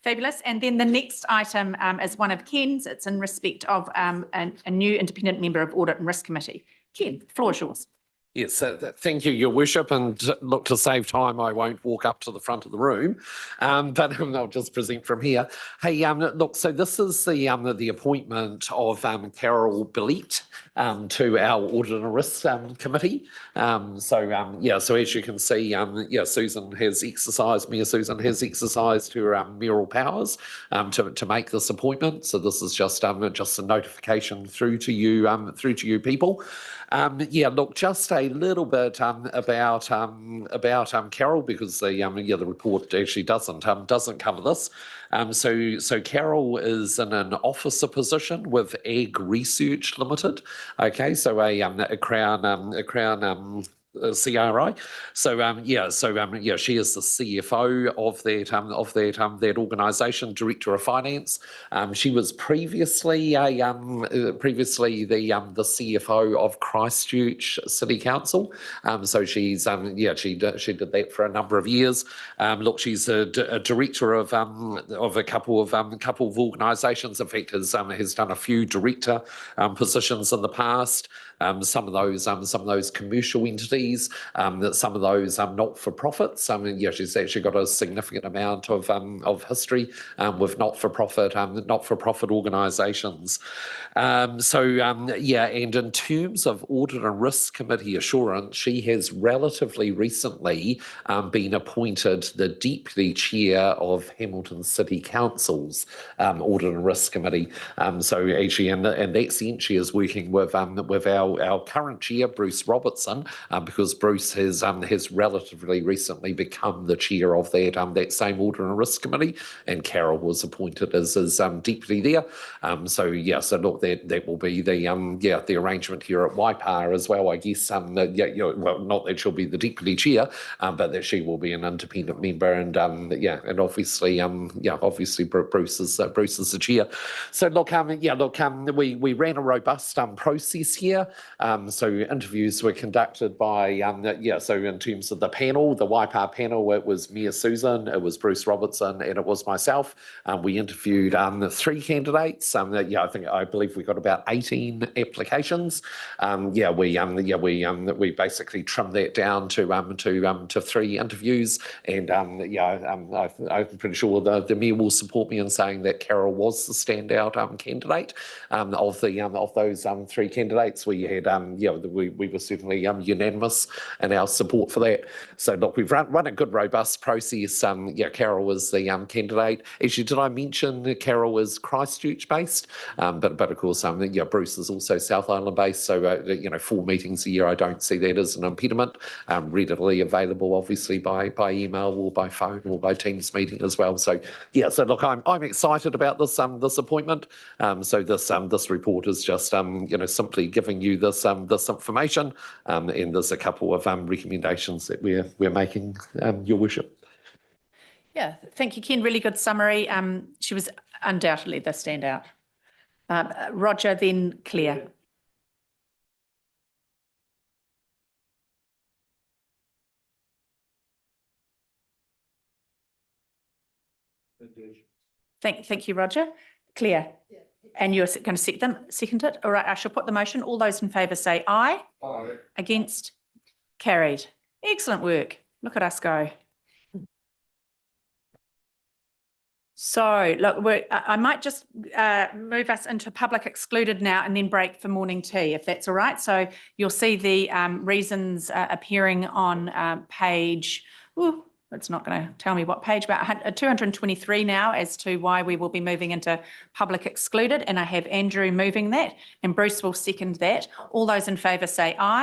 Fabulous. And then the next item is one of Ken's. It's in respect of a new independent member of Audit and Risk Committee. Ken, the floor is yours. Yes, thank you, Your Worship. And look, to save time, I won't walk up to the front of the room, but I'll just present from here. Hey, look, so this is the appointment of Carol Billette to our Audit and Risk Committee. So as you can see, Susan has exercised her mayoral powers to make this appointment. So this is just a notification through to you people. Look, just a little bit about Carol, because the report actually doesn't cover this. So Carol is in an officer position with Ag Research Limited. Okay, so a Crown CRI. So she is the CFO of that organisation, Director of Finance. She was previously the CFO of Christchurch City Council. So she's she did that for a number of years. Look, she's a director of a couple of organisations. In fact, has done a few director positions in the past. Some of those commercial entities, some of those not-for-profits. She's actually got a significant amount of history with not-for-profit organisations. And in terms of Audit and Risk Committee assurance, she has relatively recently been appointed the Deputy Chair of Hamilton City Council's Audit and Risk Committee. So actually, in that sense, she is working with our current chair, Bruce Robertson, because Bruce has relatively recently become the chair of that same Audit and Risk Committee, and Carol was appointed as his deputy there. So look, that will be the arrangement here at Waipa as well, I guess. Well, not that she'll be the deputy chair, but that she will be an independent member, and obviously Bruce is the chair. So look, we ran a robust process here. So interviews were conducted by, so in terms of the panel, the Waipa panel, it was Mayor Susan, it was Bruce Robertson, and it was myself. We interviewed 3 candidates. I believe we got about 18 applications. We basically trimmed that down to 3 interviews, and I'm pretty sure the Mayor will support me in saying that Carol was the standout candidate. Of those 3 candidates, we had we were certainly unanimous unanimous in our support for that. So look, we've run a good, robust process. Carol was the candidate. Actually, did I mention Carol is Christchurch based? But of course, Bruce is also South Island based. So 4 meetings a year, I don't see that as an impediment. Readily available, obviously, by email or by phone or by Teams meeting as well. So so look, I'm excited about this appointment. So this report is just simply giving you this information, and there's a couple of recommendations that we're making, Your Worship. Yeah, thank you, Ken. Really good summary. She was undoubtedly the standout. Roger, then Claire. Thank you, Roger. Claire, and you're going to second it? All right, I shall put the motion. All those in favour say aye. Aye. Against? Carried. Excellent work. Look at us go. So look, I might just move us into public excluded now and then break for morning tea, if that's all right. So you'll see the reasons appearing on page, it's not going to tell me what page, but 223 now as to why we will be moving into public excluded. And I have Andrew moving that and Bruce will second that. All those in favour say aye.